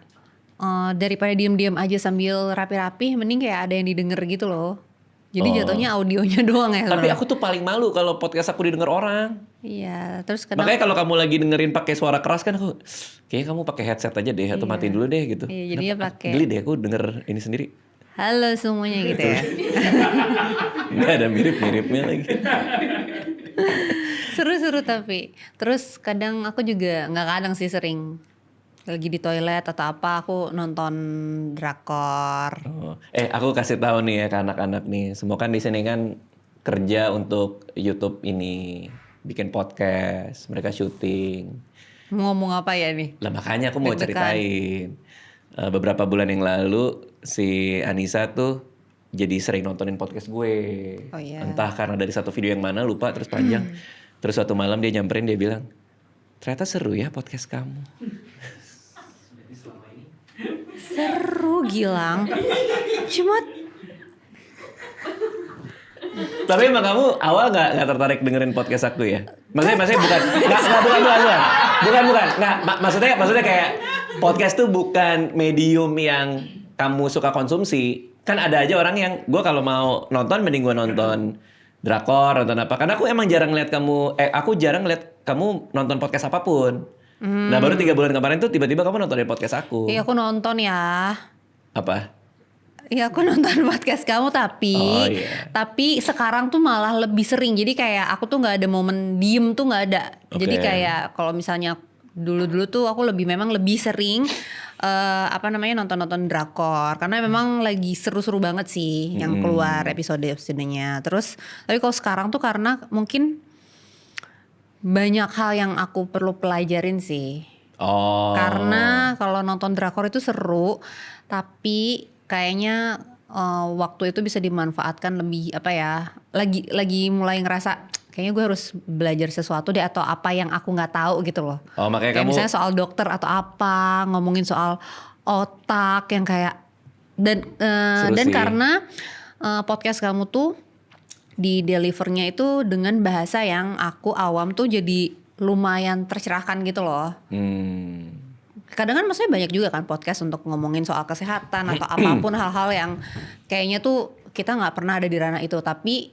daripada diem-diem aja sambil rapi-rapi, mending kayak ada yang didengar gitu loh. Jadi jatuhnya audionya doang ya. Tapi aku tuh paling malu kalau podcast aku didengar orang. Iya, terus kenapa? Makanya kalau kamu lagi dengerin pakai suara keras kan aku, kayaknya kamu pakai headset aja deh atau matiin dulu deh gitu. Iya, jadinya pakai. Geli deh aku denger ini sendiri. Halo semuanya gitu ya. Nggak ada mirip-miripnya lagi. Seru-seru tapi. Terus kadang aku juga nggak kadang sih sering lagi di toilet atau apa aku nonton drakor. Aku kasih tahu nih ya ke anak-anak nih. Semua kan di sini kan kerja untuk YouTube ini, bikin podcast, mereka syuting. Ngomong apa ya nih? Lah makanya aku mau Deg-degan. ceritain. Beberapa bulan yang lalu si Anissa tuh jadi sering nontonin podcast gue. Oh, iya. Entah karena dari satu video yang mana lupa terus panjang. Terus suatu malam dia nyamperin dia bilang, ternyata seru ya podcast kamu. Berarti selama ini Seru Gilang. Cuma Tapi emang kamu awal nggak tertarik dengerin podcast aku ya? Maksudnya bukan maksudnya kayak podcast tuh bukan medium yang kamu suka konsumsi. Kan ada aja orang yang gue kalau mau nonton mending gue nonton drakor nonton apa. Karena aku emang jarang ngeliat kamu nonton podcast apapun. Nah baru 3 bulan kemarin tuh tiba-tiba kamu nontonin podcast aku. iya aku nonton ya. Apa? Iya aku nonton podcast kamu tapi iya. tapi sekarang tuh malah lebih sering. Jadi kayak aku tuh nggak ada momen diem tuh nggak ada. Jadi Oke. kayak kalau misalnya dulu tuh aku memang lebih sering nonton drakor karena memang lagi seru-seru banget sih yang keluar episode-episodenya. Terus tapi kalau sekarang tuh karena mungkin banyak hal yang aku perlu pelajarin sih. Oh. Karena kalau nonton drakor itu seru, tapi kayaknya waktu itu bisa dimanfaatkan lebih lagi mulai ngerasa kayaknya gue harus belajar sesuatu deh atau apa yang aku nggak tahu gitu loh. Oh makanya Kayak kamu misalnya soal dokter atau apa, ngomongin soal otak yang kayak dan Seru dan sih. karena podcast kamu tuh di delivernya itu dengan bahasa yang aku awam tuh jadi lumayan tercerahkan gitu loh. Kadang kan maksudnya banyak juga kan podcast untuk ngomongin soal kesehatan atau apapun hal-hal yang kayaknya tuh kita nggak pernah ada di ranah itu. Tapi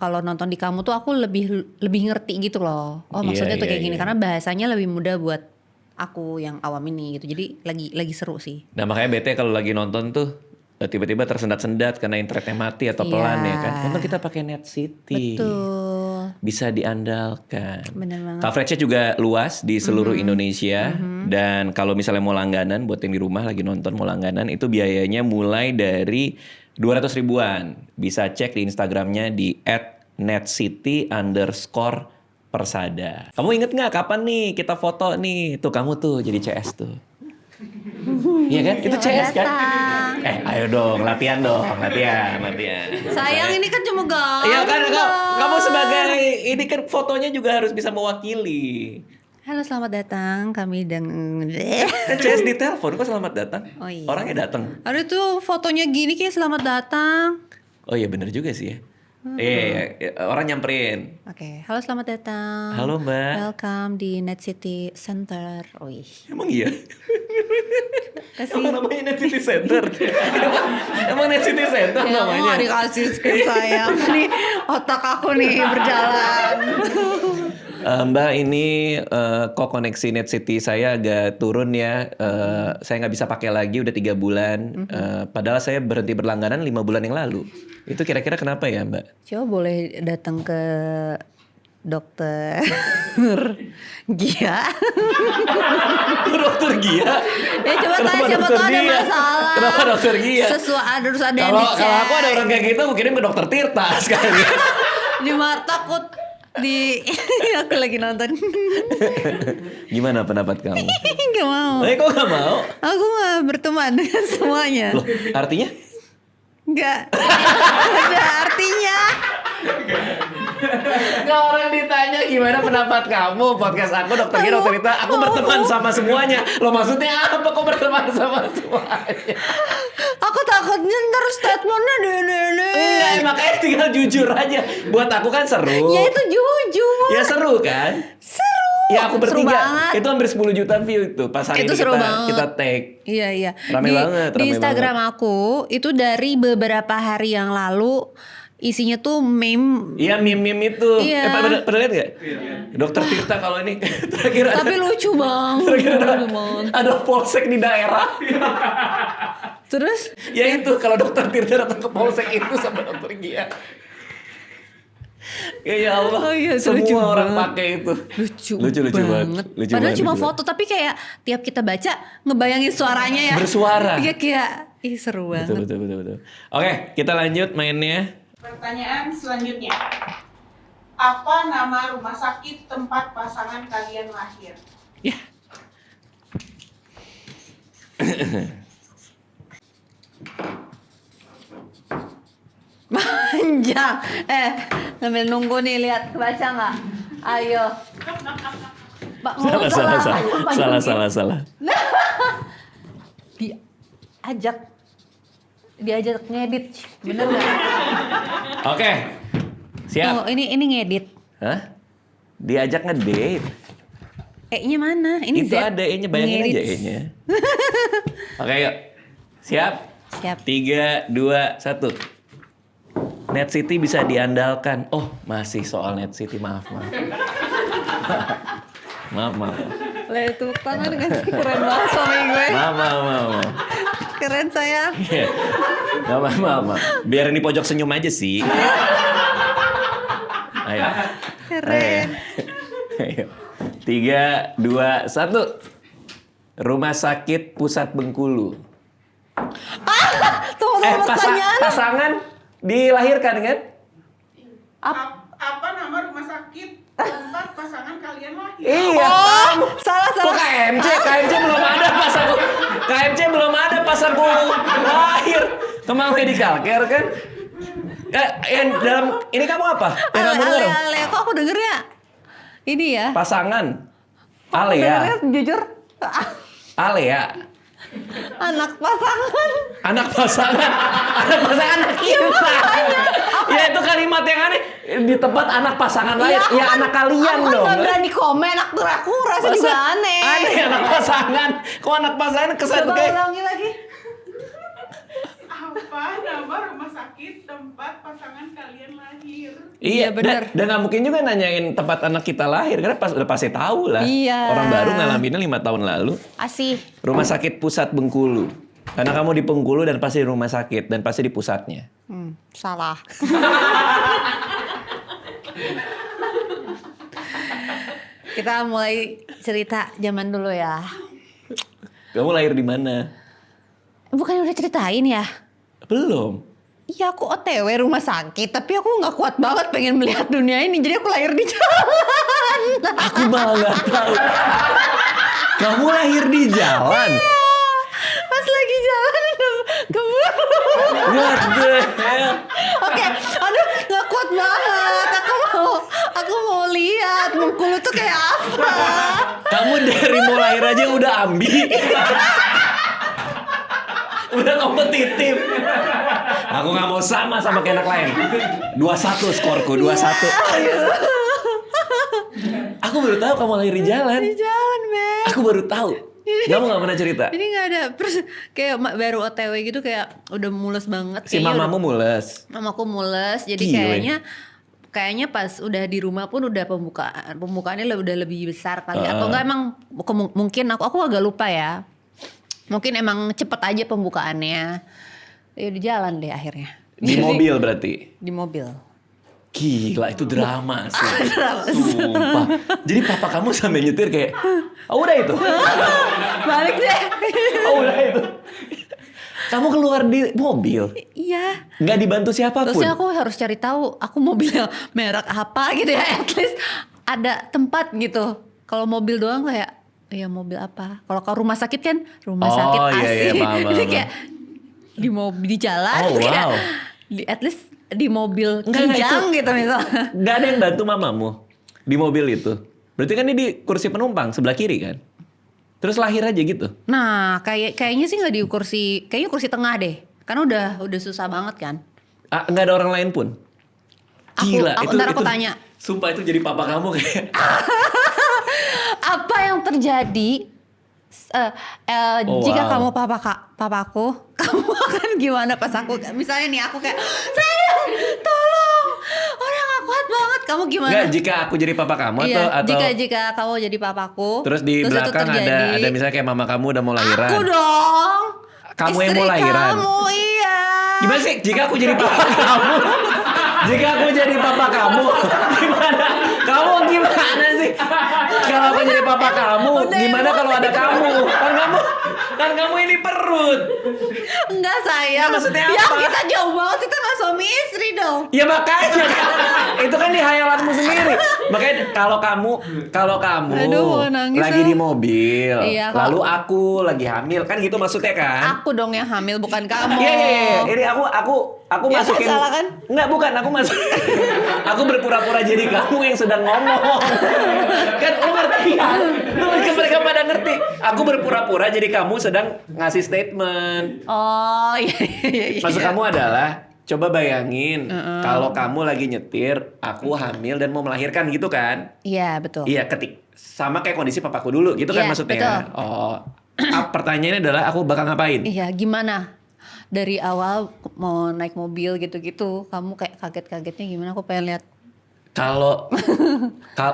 kalau nonton di kamu tuh aku lebih ngerti gitu loh. Oh maksudnya tuh kayak gini karena bahasanya lebih mudah buat aku yang awam ini gitu. Jadi lagi seru sih. Nah makanya bete kalau lagi nonton tuh tiba-tiba tersendat-sendat karena internetnya mati atau pelan ya kan. Untung kita pakai Net City. Betul. Bisa diandalkan. Bener banget. Coveragenya juga luas di seluruh Indonesia. Dan kalau misalnya mau langganan, buat yang di rumah lagi nonton mau langganan, itu biayanya mulai dari 200 ribuan. Bisa cek di Instagramnya di @netcity_persada. Kamu inget gak kapan nih kita foto nih? Tuh kamu tuh jadi CS tuh. Iya kan? Itu CS kan? Ayo dong, latihan dong, latihan. Sayang ini kan cuma Iya kan, kamu sebagai ini kan fotonya juga harus bisa mewakili. Halo selamat datang kami Kan CS di telepon, kok selamat datang? Oh iya. Orangnya datang. Ada tuh fotonya gini kayak selamat datang. Oh iya bener juga sih ya. Orang nyamperin. Oke, halo selamat datang. Halo Mbak. Welcome di Net City Center. Emang iya? Kasih. Emang namanya Net City Center? Emang Net City Center Ya, namanya? mau dikasih screen sayang. Nih otak aku nih berjalan. Mbak ini kok koneksi Net City saya agak turun ya. Saya nggak bisa pakai lagi udah 3 bulan. Padahal saya berhenti berlangganan 5 bulan yang lalu. Itu kira-kira kenapa ya Mbak? Coba boleh datang ke dokter Gia. Dokter Gia? Ya coba Kenapa tanya siapa dokter tuh ada Gia? masalah. Kenapa dokter Gia? Harus ada yang Kalau dicek. aku ada orang kayak gitu, aku kirim ke dokter Tirta sekali. Di mata takut di aku lagi nonton. Gimana pendapat kamu? Gak mau. Kok gak mau? Aku mah berteman dengan semuanya. Loh, artinya? Enggak. Ada artinya. Nggak, orang ditanya gimana pendapat kamu podcast aku Dokter Gia Dokter Rita, aku berteman sama semuanya. Lo maksudnya apa kok berteman sama semuanya? Aku takutnya ntar statementnya dene. Enggak, makanya tinggal jujur aja. Buat aku kan seru. Ya itu jujur. Ya seru kan? Seru. Ya aku Seru bertiga. banget. Itu hampir 10 juta view itu. Pas hari Itu ini seru kita banget. tag. Iya. Rame banget, Di rame Instagram aku itu dari beberapa hari yang lalu isinya tuh meme. Iya meme-meme itu. Iya. Pernah lihat gak? Dokter Tirta kalau ini terakhir ada. Tapi lucu banget. Terakhir Lucu banget. ada polsek di daerah. Terus Ya itu kalau Dokter Tirta datang ke polsek itu sama Dokter Gia. Ya Allah, Oh iya, itu semua lucu orang banget. pakai itu. lucu banget. Lucu Padahal banget, cuma lucu foto tapi kayak tiap kita baca ngebayangin suaranya ya. Bersuara. Iya kayak seru banget. Betul. Oke, kita lanjut mainnya. Pertanyaan selanjutnya. Apa nama rumah sakit tempat pasangan kalian lahir? Ya. Panjang. Sambil nunggu nih lihat kebaca nggak? Ayo. Pak, mau Salah. Diajak ngedit. Bener nggak? Oke. Siap. Oh, ini ngedit. Hah? Diajak ngedate. E-nya mana? Ini Itu Z. ada E-nya, bayangin Ngedit. aja E-nya. Oke, yuk. Siap? Siap. 3, 2, 1. Net City bisa diandalkan. Oh, masih soal Net City. Maaf. Maaf. Lah itu tangan kan keren banget suami gue. Maaf. Keren sayang. Iya. Maaf. Biar ini pojok senyum aja sih. Ayo. Keren. Ayo. 3, 2, 1. Rumah Sakit Pusat Bengkulu. Tunggu pertanyaan. Pasangan dilahirkan kan? Apa nama rumah sakit tempat pasangan kalian lahir? Iya. Oh, salah. Kok KMC? KMC belum ada pas aku. KMC belum ada pas aku lahir. Kemang medical care kan? Yang dalam ini kamu apa? Yang kamu denger? Ale, kok aku dengernya ini ya? Pasangan. Ale Dengernya ya. jujur. Ale ya. Anak pasangan. Anak pasangan anak kita. Ya itu kalimat yang aneh di tempat anak pasangan lain. Ya anak kalian aku dong. Aku gak berani komen. Aku rasa Masa juga aneh. Aneh anak pasangan. Kok anak pasangan kesan Coba kayak ulangi lagi. Apa nama rumah sakit tempat pasangan kalian lahir? Iya benar. Dan nggak mungkin juga nanyain tempat anak kita lahir karena udah pasti tahu lah. Iya. Orang baru ngalaminnya 5 tahun lalu. Asih. Rumah Sakit Pusat Bengkulu. Karena kamu di Bengkulu dan pasti di rumah sakit dan pasti di pusatnya. Salah. Kita mulai cerita zaman dulu ya. Kamu lahir di mana? Bukannya udah ceritain ya? Belum. Iya aku OTW rumah sakit, tapi aku nggak kuat banget pengen melihat dunia ini, jadi aku lahir di jalan. Aku malah nggak tahu. Kamu lahir di jalan? Pas lagi jalan keburu. What the hell? Oke, aduh nggak kuat banget. Aku mau lihat Bengkulu tuh kayak apa. Kamu dari mau lahir aja udah ambi. Udah kompetitif. Aku nggak mau sama kayak anak lain. 2-1 skorku, 2-1. Aku baru tahu kamu lahir di jalan. Di jalan, men. Aku baru tahu. Kamu nggak pernah cerita. Ini nggak ada, terus kayak baru OTW gitu kayak udah mules banget. Si Kayaknya mamamu mules. Mamaku mules, jadi Gile. kayaknya pas udah di rumah pun udah pembukaannya udah lebih besar kali. Atau enggak emang mungkin aku agak lupa ya. Mungkin emang cepet aja pembukaannya. Ya di jalan deh akhirnya. Di mobil berarti. Di mobil. Gila itu drama sih. Sumpah. Jadi papa kamu sampai nyetir kayak, oh udah itu. Balik deh. Oh udah itu. Kamu keluar di mobil. Iya. Nggak dibantu siapapun. Terusnya aku harus cari tahu aku mobilnya merek apa gitu ya. At least ada tempat gitu. Kalau mobil doang kayak, ya mobil apa? Kalau ke rumah sakit kan rumah sakit iya, asli. paham. Jadi kayak di jalan Oh, kayak wow. at least di mobil Enggak, Kijang gitu misalnya. Gak ada yang bantu mamamu di mobil itu. Berarti kan ini di kursi penumpang sebelah kiri kan? Terus lahir aja gitu. Nah, kayaknya sih nggak di kursi, kayaknya kursi tengah deh. Karena udah susah banget kan. Nggak ada orang lain pun. Gila, Ntar aku tanya. Sumpah itu jadi papa kamu kayak. Apa yang terjadi jika wow. kamu papaku, kamu akan gimana pas aku misalnya nih aku kayak sayang tolong orang gak kuat banget, kamu gimana? Enggak, jika aku jadi papa kamu Iya, atau jika kamu jadi papaku. terus di itu belakang ada misalnya kayak mama kamu udah mau lahiran. Aku dong. Kamu yang Istri mau lahiran. Kamu iya. Gimana sih jika aku jadi papa kamu? Jika aku jadi papa kamu, gimana? Kamu gimana sih? Kalau aku jadi papa kamu, gimana kalau ada kamu? Kan kamu ini perut. Enggak sayang. Nah, maksudnya Ya apa? kita jauh banget, kita gak suami istri dong. Ya makanya itu kan di hayalanmu sendiri. Makanya kalau kamu Aduh, mau nangis lagi ah. di mobil, Iya, lalu aku lagi hamil, kan gitu maksudnya kan? Aku dong yang hamil bukan kamu. Iya. Ini aku Ya, masukin. salah kan? Enggak, bukan. Aku masuk. Aku berpura-pura jadi kamu yang sedang ngomong. Kan lu ngerti kan? Mereka pada ngerti. Aku berpura-pura jadi kamu sedang ngasih statement. Oh iya. Maksud kamu adalah coba bayangin kalau kamu lagi nyetir, aku hamil dan mau melahirkan gitu kan? Iya betul. Iya, sama kayak kondisi papaku dulu gitu kan Iya, maksudnya. betul. Oh. Pertanyaannya adalah aku bakal ngapain? Iya gimana? Dari awal mau naik mobil gitu-gitu, kamu kayak kaget-kagetnya gimana? Aku pengen lihat. Kalau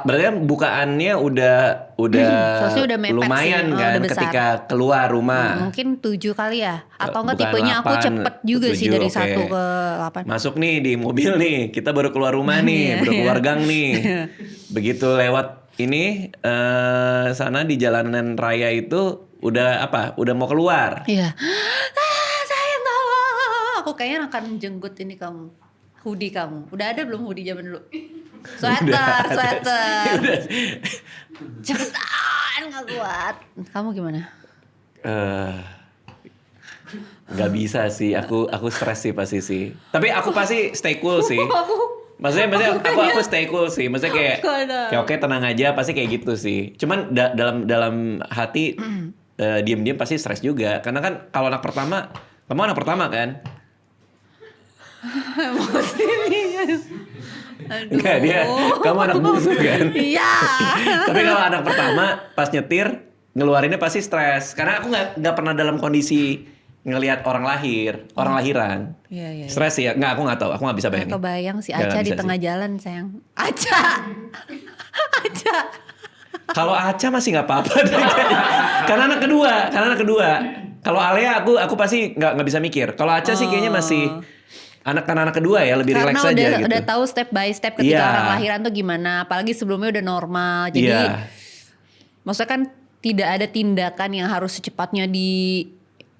berarti kan bukaannya udah Soalnya udah mepet lumayan sih, kan udah besar. ketika keluar rumah. Mungkin 7 kali ya? Atau enggak Bukan tipenya aku 8, cepet juga sih 7, dari oke. 1 ke 8. Masuk nih di mobil nih, kita baru keluar rumah nih, Iya, baru iya. keluar gang nih. Begitu lewat ini sana di jalanan raya itu udah apa? Udah mau keluar. Iya. Sayang tolong. Aku kayaknya akan jenggut ini kamu. Hoodie kamu. Udah ada belum hoodie zaman dulu? Sweater. Udah. Cepetan gak kuat. Kamu gimana? Nggak bisa sih, aku stres sih pasti sih. Tapi aku pasti stay cool sih. Maksudnya aku stay cool sih. Maksudnya kayak oke tenang aja, pasti kayak gitu sih. Cuman dalam hati diam-diam pasti stres juga. Karena kan kalau anak pertama, kamu anak pertama kan? Emosi nih. Aduh. Enggak, kamu anak bungsu kan? Iya. Tapi kalau anak pertama pas nyetir ngeluarinnya pasti stres. Karena aku nggak pernah dalam kondisi ngelihat orang lahiran. Iya. Stres sih ya? Nggak, aku nggak tahu. Aku nggak bisa bayangin. Kebayang si Nggak Aca di bisa tengah sih. jalan sayang. Aca. Kalau Aca masih nggak apa-apa deh kayaknya. Karena anak kedua. Kalau Alea aku pasti nggak bisa mikir. Kalau Aca sih kayaknya masih anak kedua ya, lebih Karena rileks aja gitu. udah tahu step by step ketika Iya. orang lahiran tuh gimana. Apalagi sebelumnya udah normal. Jadi Iya. maksudnya kan tidak ada tindakan yang harus secepatnya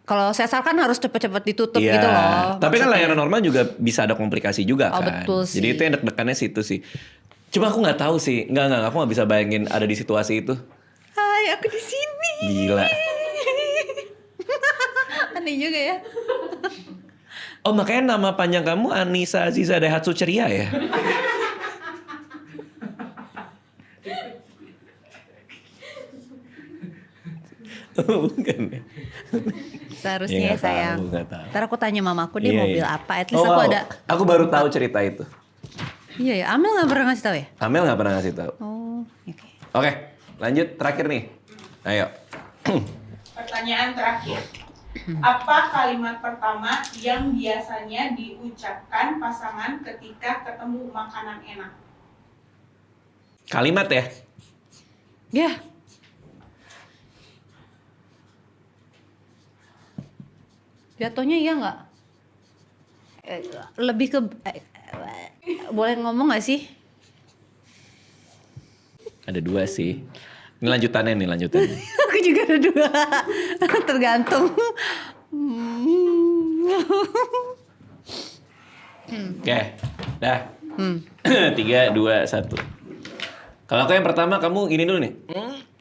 kalau sesar kan harus cepet-cepet ditutup Iya. gitu loh. Tapi kan maksudnya. lahiran normal juga bisa ada komplikasi juga Oh, kan. betul sih. Jadi itu yang deg-degannya situ sih. Cuma aku nggak tahu sih. Nggak, aku nggak bisa bayangin ada di situasi itu. Hai, aku di sini. Gila. Aneh juga ya. Oh, makanya nama panjang kamu Anissa Aziza Daihatsu Ceria ya? Bukan ya? Seharusnya Ya, ya, nggak tahu, sayang. nggak tahu. Ntar aku tanya mamaku dia Iya, mobil iya. apa. At least aku wow. ada. Aku baru tahu cerita itu. Iya ya. Amel nggak pernah ngasih tahu ya? Amel nggak pernah ngasih tahu. Oh, oke. Oke, lanjut terakhir nih. Ayo. Pertanyaan terakhir. Apa kalimat pertama yang biasanya diucapkan pasangan ketika ketemu makanan enak? Kalimat ya. Ya. Jatuhnya iya nggak? Lebih ke boleh ngomong nggak sih? Ada 2 sih. Ini lanjutannya. Aku juga ada 2. Tergantung. Oke, dah. 3, 2, 1. Kalau aku yang pertama kamu gini dulu nih.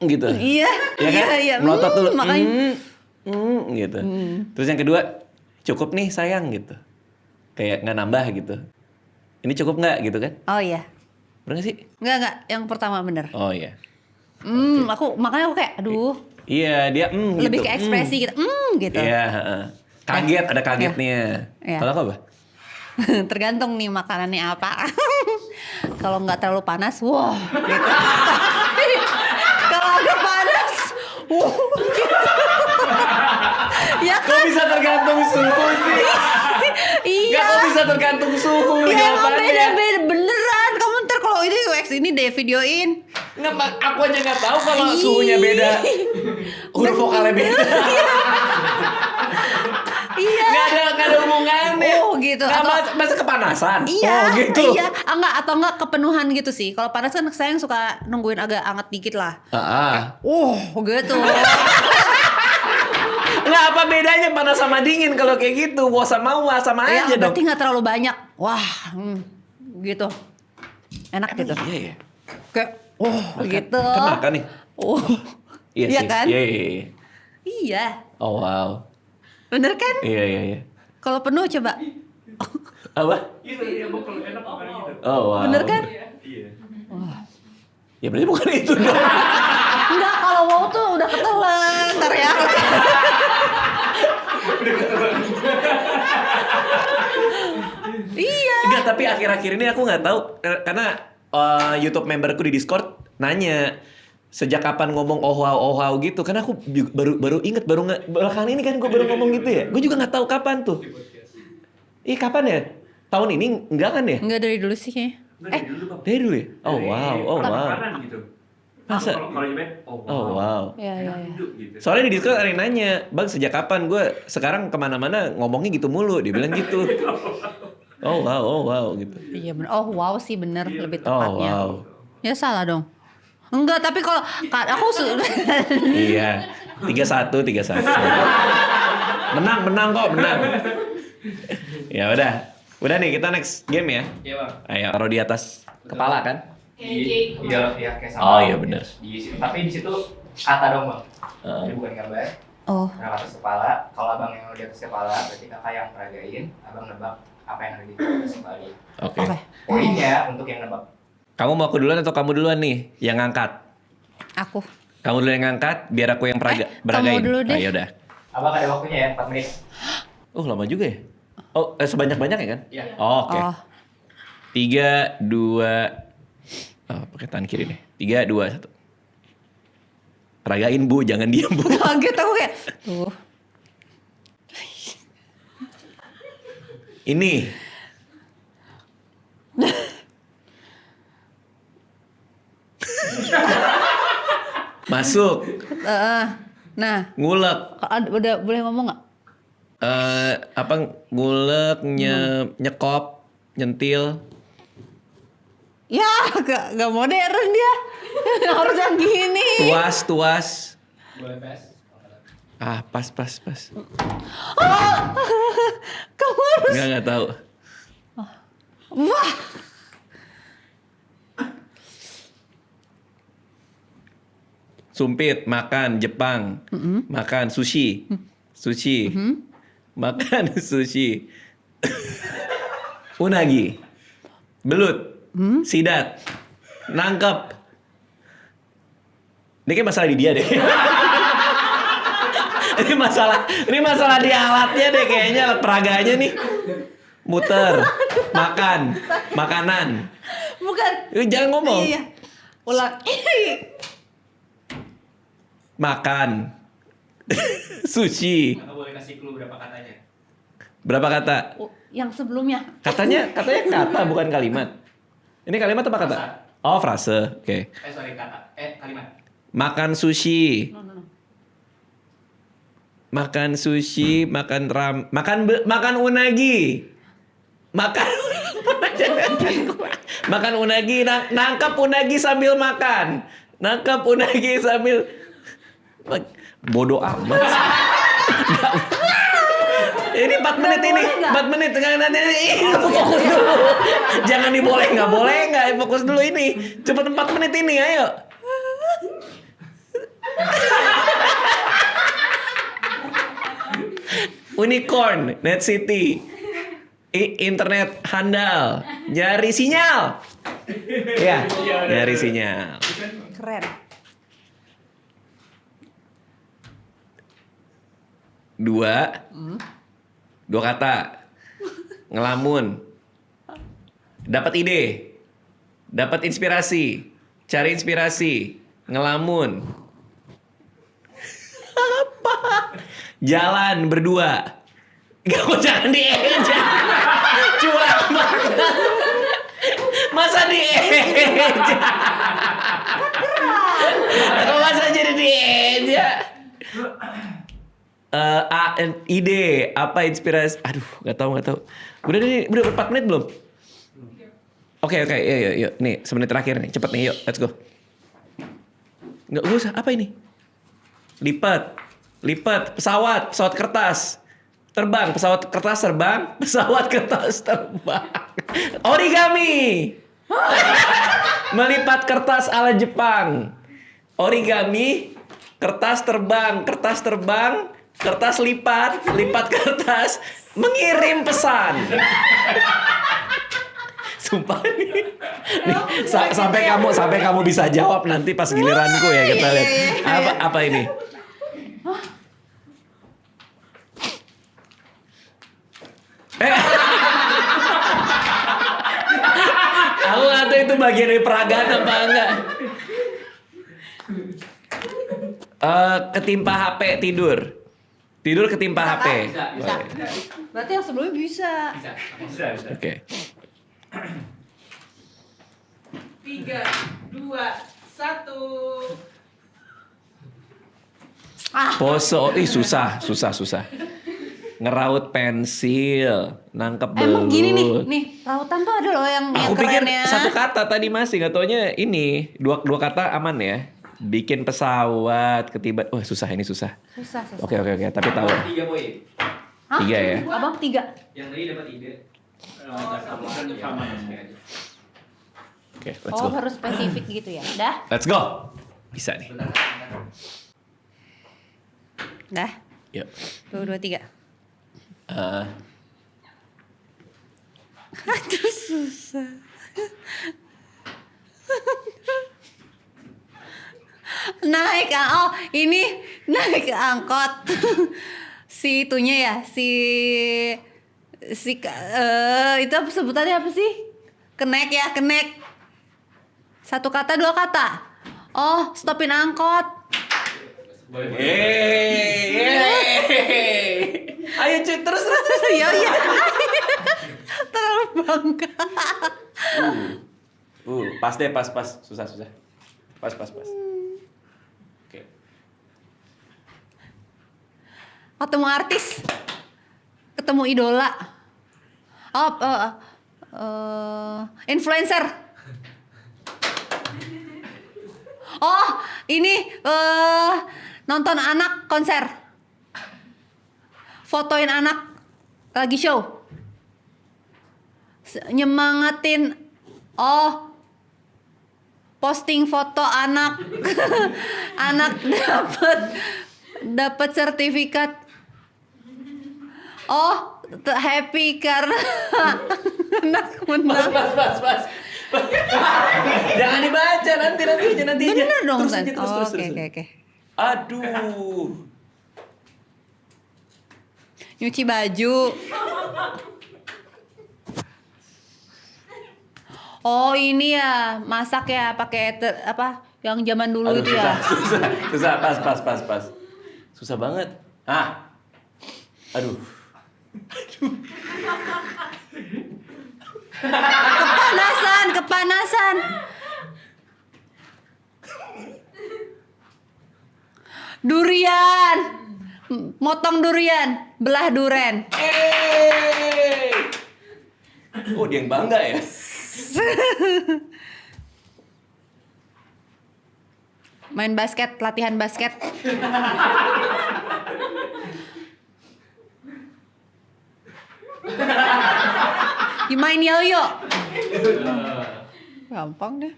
Gitu. Iya. Ya kan? Iya. Melotot dulu. Makanya. Gitu. Terus yang kedua, cukup nih sayang gitu. Kayak nggak nambah gitu. Ini cukup nggak gitu kan? Oh iya. Bener nggak sih? Enggak, yang pertama bener. Oh iya. Makanya aku kayak aduh, Iya dia lebih gitu. ke ekspresi gitu. Gitu. Iya. Heeh. Kaget, ada kagetnya. Iya. Kalau apa? Tergantung nih makanannya apa. Kalau nggak terlalu panas, wah gitu. Kalau agak panas, gitu. Ya Kok kan? bisa tergantung suhu sih? Iya. Nggak, kok bisa tergantung suhu Ya emang jawabannya? beda-beda beneran. Kamu ntar kalau ini deh videoin. Nggak, aku aja nggak tahu kalau suhunya beda. Huruf vokalnya beda. Iya. Nggak ada hubungannya. Oh gitu. Masa kepanasan? Iya, Oh gitu. iya, atau enggak kepenuhan gitu sih. Kalau panas kan saya yang suka nungguin agak anget dikit lah. Gitu. Nggak, apa bedanya panas sama dingin kalau kayak gitu? Wah sama Ya, aja dong. berarti nggak terlalu banyak. Wah, gitu. Enak gitu. Iya ya. Kayak, gitu. Kan makan nih. Iya Iya sih. kan? Iya. Iya. Oh wow. Bener kan? Iya. Kalau penuh coba. Apa? Iya, emang kalau enak makan gitu. Oh wow. Bener kan? Iya. Ya berarti bukan itu dong. Enggak, kalau wow tuh udah ketelan. Ntar ya. Iya. Enggak, tapi akhir-akhir ini aku nggak tahu karena YouTube memberku di Discord nanya sejak kapan ngomong oh wow gitu. Karena aku baru inget belakangan ini kan gue baru ngomong gitu ya. Gue juga nggak tahu kapan tuh. Kapan ya? Tahun ini enggak kan ya? Enggak dari dulu sih kayaknya. Dari dulu Bang. Dari dulu ya? Oh wow. Makanan gitu. Masa? Kalau nyebet, Oh wow. Iya. Hidup gitu. Soalnya di Discord ada yang nanya, Bang sejak kapan gue sekarang kemana-mana ngomongnya gitu mulu. Dia bilang gitu. Oh wow gitu. Iya bener. Oh wow sih bener lebih Oh tepatnya. wow. Ya salah dong. Enggak, tapi kalau aku Iya. 3-1. Menang kok. Ya udah. Udah nih kita next game ya. Iya Bang. Ayo taruh di atas kepala kan? Iya, kayak sama. Oh, iya, bener. Tapi di situ kata dong Bang. Heeh. Jadi bukan gambar. Oh. Nah, atas kepala. Kalau abang yang di atas kepala, berarti kakak yang peragain. Abang nebak apa yang ada di atas kepala. Oke. Oke. Poinnya untuk yang nebak. Kamu mau aku duluan atau kamu duluan nih yang ngangkat? Aku. Kamu dulu yang ngangkat, biar aku yang beragain. kamu dulu deh. Ayo udah. Abang ada waktunya ya, 4 menit. Oh lama juga ya? Oh sebanyak-banyak ya kan? Iya. Oh, oke. Oh. 3, 2. Oh pakai tangan kiri nih. 3, 2, 1. Peragain Bu, jangan diam Bu. Kaget aku kayak. Tuh. Ini. Masuk. Nah, Ngulek. udah boleh ngomong nggak? Apa ngulek, nyekop, nyentil. Ya, gak modern dia. Harus yang gini. Tuas. Boleh pes. Pas. Kamu harus. Enggak tahu. Wah. Sumpit, makan Jepang. Makan sushi. Makan sushi. Unagi. Belut. Sidat. Nangkep. Ini kayak masalah di dia deh. Ini masalah di alatnya deh kayaknya, alat peraganya nih. Muter, makan, makanan. Bukan. Jangan ngomong. Iya. Ulang. Makan. Sushi. Kakak boleh kasih clue berapa katanya? Berapa kata? Yang sebelumnya. Katanya kata bukan kalimat. Ini kalimat apa kata? Oh, frase. Oke. Sorry, kata. Kalimat. Makan sushi. No. Makan sushi, makan unagi. Makan unagi, nangkap unagi sambil makan. Nangkap unagi sambil bodoh amat. Ini 4 menit ini. 4 menit nanti. Fokus dulu. Jangan diboleh enggak. Fokus dulu ini. Cepat 4 menit ini, ayo. Unicorn, Net City. Internet handal. Nyari sinyal. Ya, nyari sinyal. Keren. Dua kata. Ngelamun. Dapat ide. Dapat inspirasi. Cari inspirasi. Ngelamun. Apa? Jalan berdua. Gak, jangan diejak. Curang banget. Masa diejak? Atau masa jadi diejak? Ide, apa inspirasi? Aduh, nggak tahu. Udah 4 menit belum? Oke, yuk. Nih, 1 menit terakhir nih, cepet nih, yuk, let's go. Nggak usah, apa ini? Lipat, pesawat kertas. Terbang, pesawat kertas terbang. Origami. Melipat kertas ala Jepang. Origami, kertas terbang, kertas lipat kertas, mengirim pesan. Sumpah nih. Sampai kamu bisa jawab nanti pas giliranku ya, kita lihat. Apa ini? Aku nggak tahu itu bagian dari peragaan apa enggak. Ketimpa HP tidur ketimpa HP. Bisa. Berarti yang sebelumnya bisa. Oke. 3, 2, 1. Pose, susah. Ngeraut pensil, nangkep belut. Emang gini nih rautan tuh ada loh yang Aku pikir kerennya. 1 kata tadi masih, nggak taunya ini 2 kata aman ya. Bikin pesawat ketiban. Wah susah. Susah. Oke, tapi tahu. 3 poin. Hah? 3 ya. Abang 3. Yang tadi dapat ide. Oke, let's go. Harus spesifik gitu ya. Dah. Let's go. Bisa nih. Dah. Yuk. 1, 2, 3. Aduh susah. Naik angkot. Si itunya ya, itu apa sebutannya apa sih? Kenek. 1 kata 2 kata. Oh, stopin angkot. Ayo cuy, terus. Iya. Terlalu bangga. Pas deh, pas. Susah. Pas. Oke. Ketemu artis. Ketemu idola. Influencer. Oh, ini nonton anak konser. Fotoin anak lagi show. Nyemangatin. Posting foto anak. Anak dapat sertifikat. Happy karena anak menang. Pas. Jangan dibaca nanti aja. Bener dong, terus San. aja, terus. Oke. Aduh. Nyuci baju. Oh ini ya, masak ya pakai apa yang zaman dulu. Aduh, itu ya. Susah. Pas. Susah banget. Aduh. Kepanasan. Durian. Motong durian, belah duren. Oh, dia yang bangga ya. Main basket, latihan basket. Main yoyo. Gampang deh.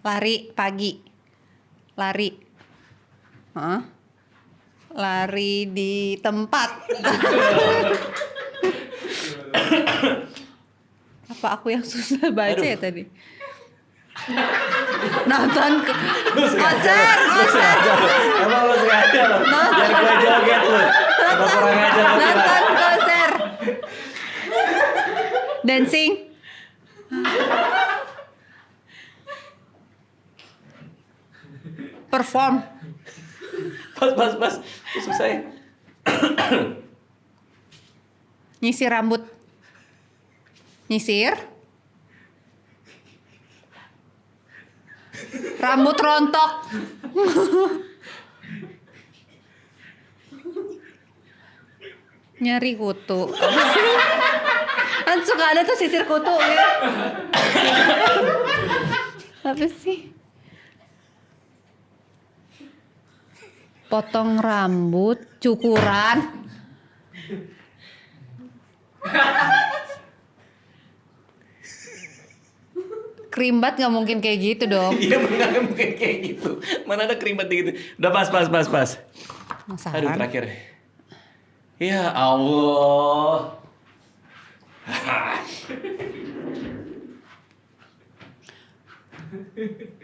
Lari pagi. Lari. Lari di tempat. Apa aku yang susah baca ya tadi? Nonton konser. Emang lu sengaja lo? Biar gue joget lu. Apa kurang aja lo? Nonton konser. Dancing. Perform. Pas. Susah ya. Nyisir rambut. Nyisir. Rambut rontok. Nyari kutu. Kan suka ada tuh sisir kutu ya. Apa sih? Potong rambut, cukuran. Krimbat nggak mungkin kayak gitu dong. Iya benar mungkin kayak gitu. Mana ada krimbat gitu. Udah pas. Penasaran. Aduh terakhir. Ya Allah.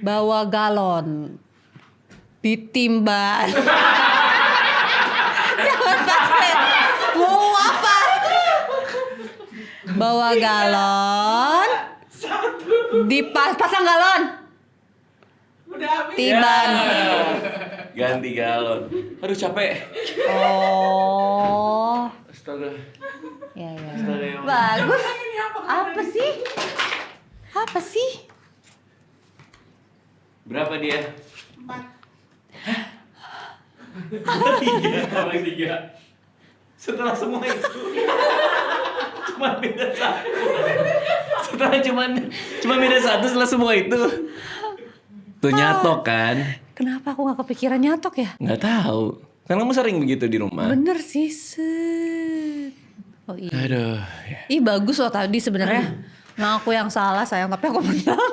Bawa galon. Ditimbang. Jangan pakai. Mau apa? Bawa galon. Pasang galon. Udah habis. Tiban. Ganti galon. Aduh capek. Oh. Astaga. Ya. Astaga. Ya Allah. Bagus. Apa sih? Berapa dia? 4. Tiga. Setelah semua itu cuma beda satu. Setelah cuma beda satu setelah semua itu. Tuh nyatok kan? Kenapa aku nggak kepikiran nyatok ya? Nggak tahu. Kan kamu sering begitu di rumah. Bener sih. Set. Oh iya. Aduh. Ya. Ih bagus loh tadi sebenarnya. Nah aku yang salah sayang tapi aku menang.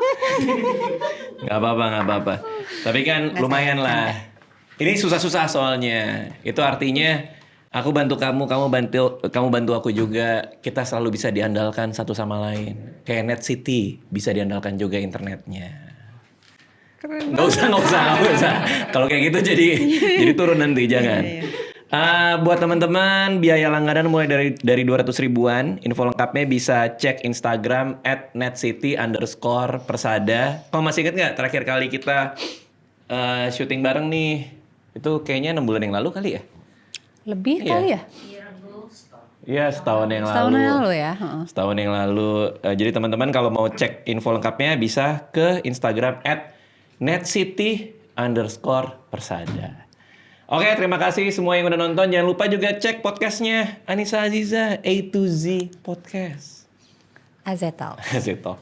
Nggak apa-apa. Tapi kan lumayan lah. Ini susah-susah soalnya. Itu artinya aku bantu kamu bantu aku juga. Kita selalu bisa diandalkan satu sama lain. Kayak Net City bisa diandalkan juga internetnya. Keren. Nggak usah. Kalau kayak gitu jadi turun nanti jangan. Buat teman-teman biaya langganan mulai dari 200 ribuan. Info lengkapnya bisa cek Instagram @netcity_persada. Kamu masih ingat nggak terakhir kali kita syuting bareng nih? Itu kayaknya 6 bulan yang lalu kali ya? Lebih Iya. kali ya? Iya setahun yang Setahun lalu. yang lalu ya. Heeh. Setahun yang lalu. Jadi teman-teman kalau mau cek info lengkapnya bisa ke Instagram @netcity_persada. Oke, terima kasih semua yang udah nonton. Jangan lupa juga cek podcastnya Anissa Aziza A to Z Podcast. AZ Talk. AZ Talk.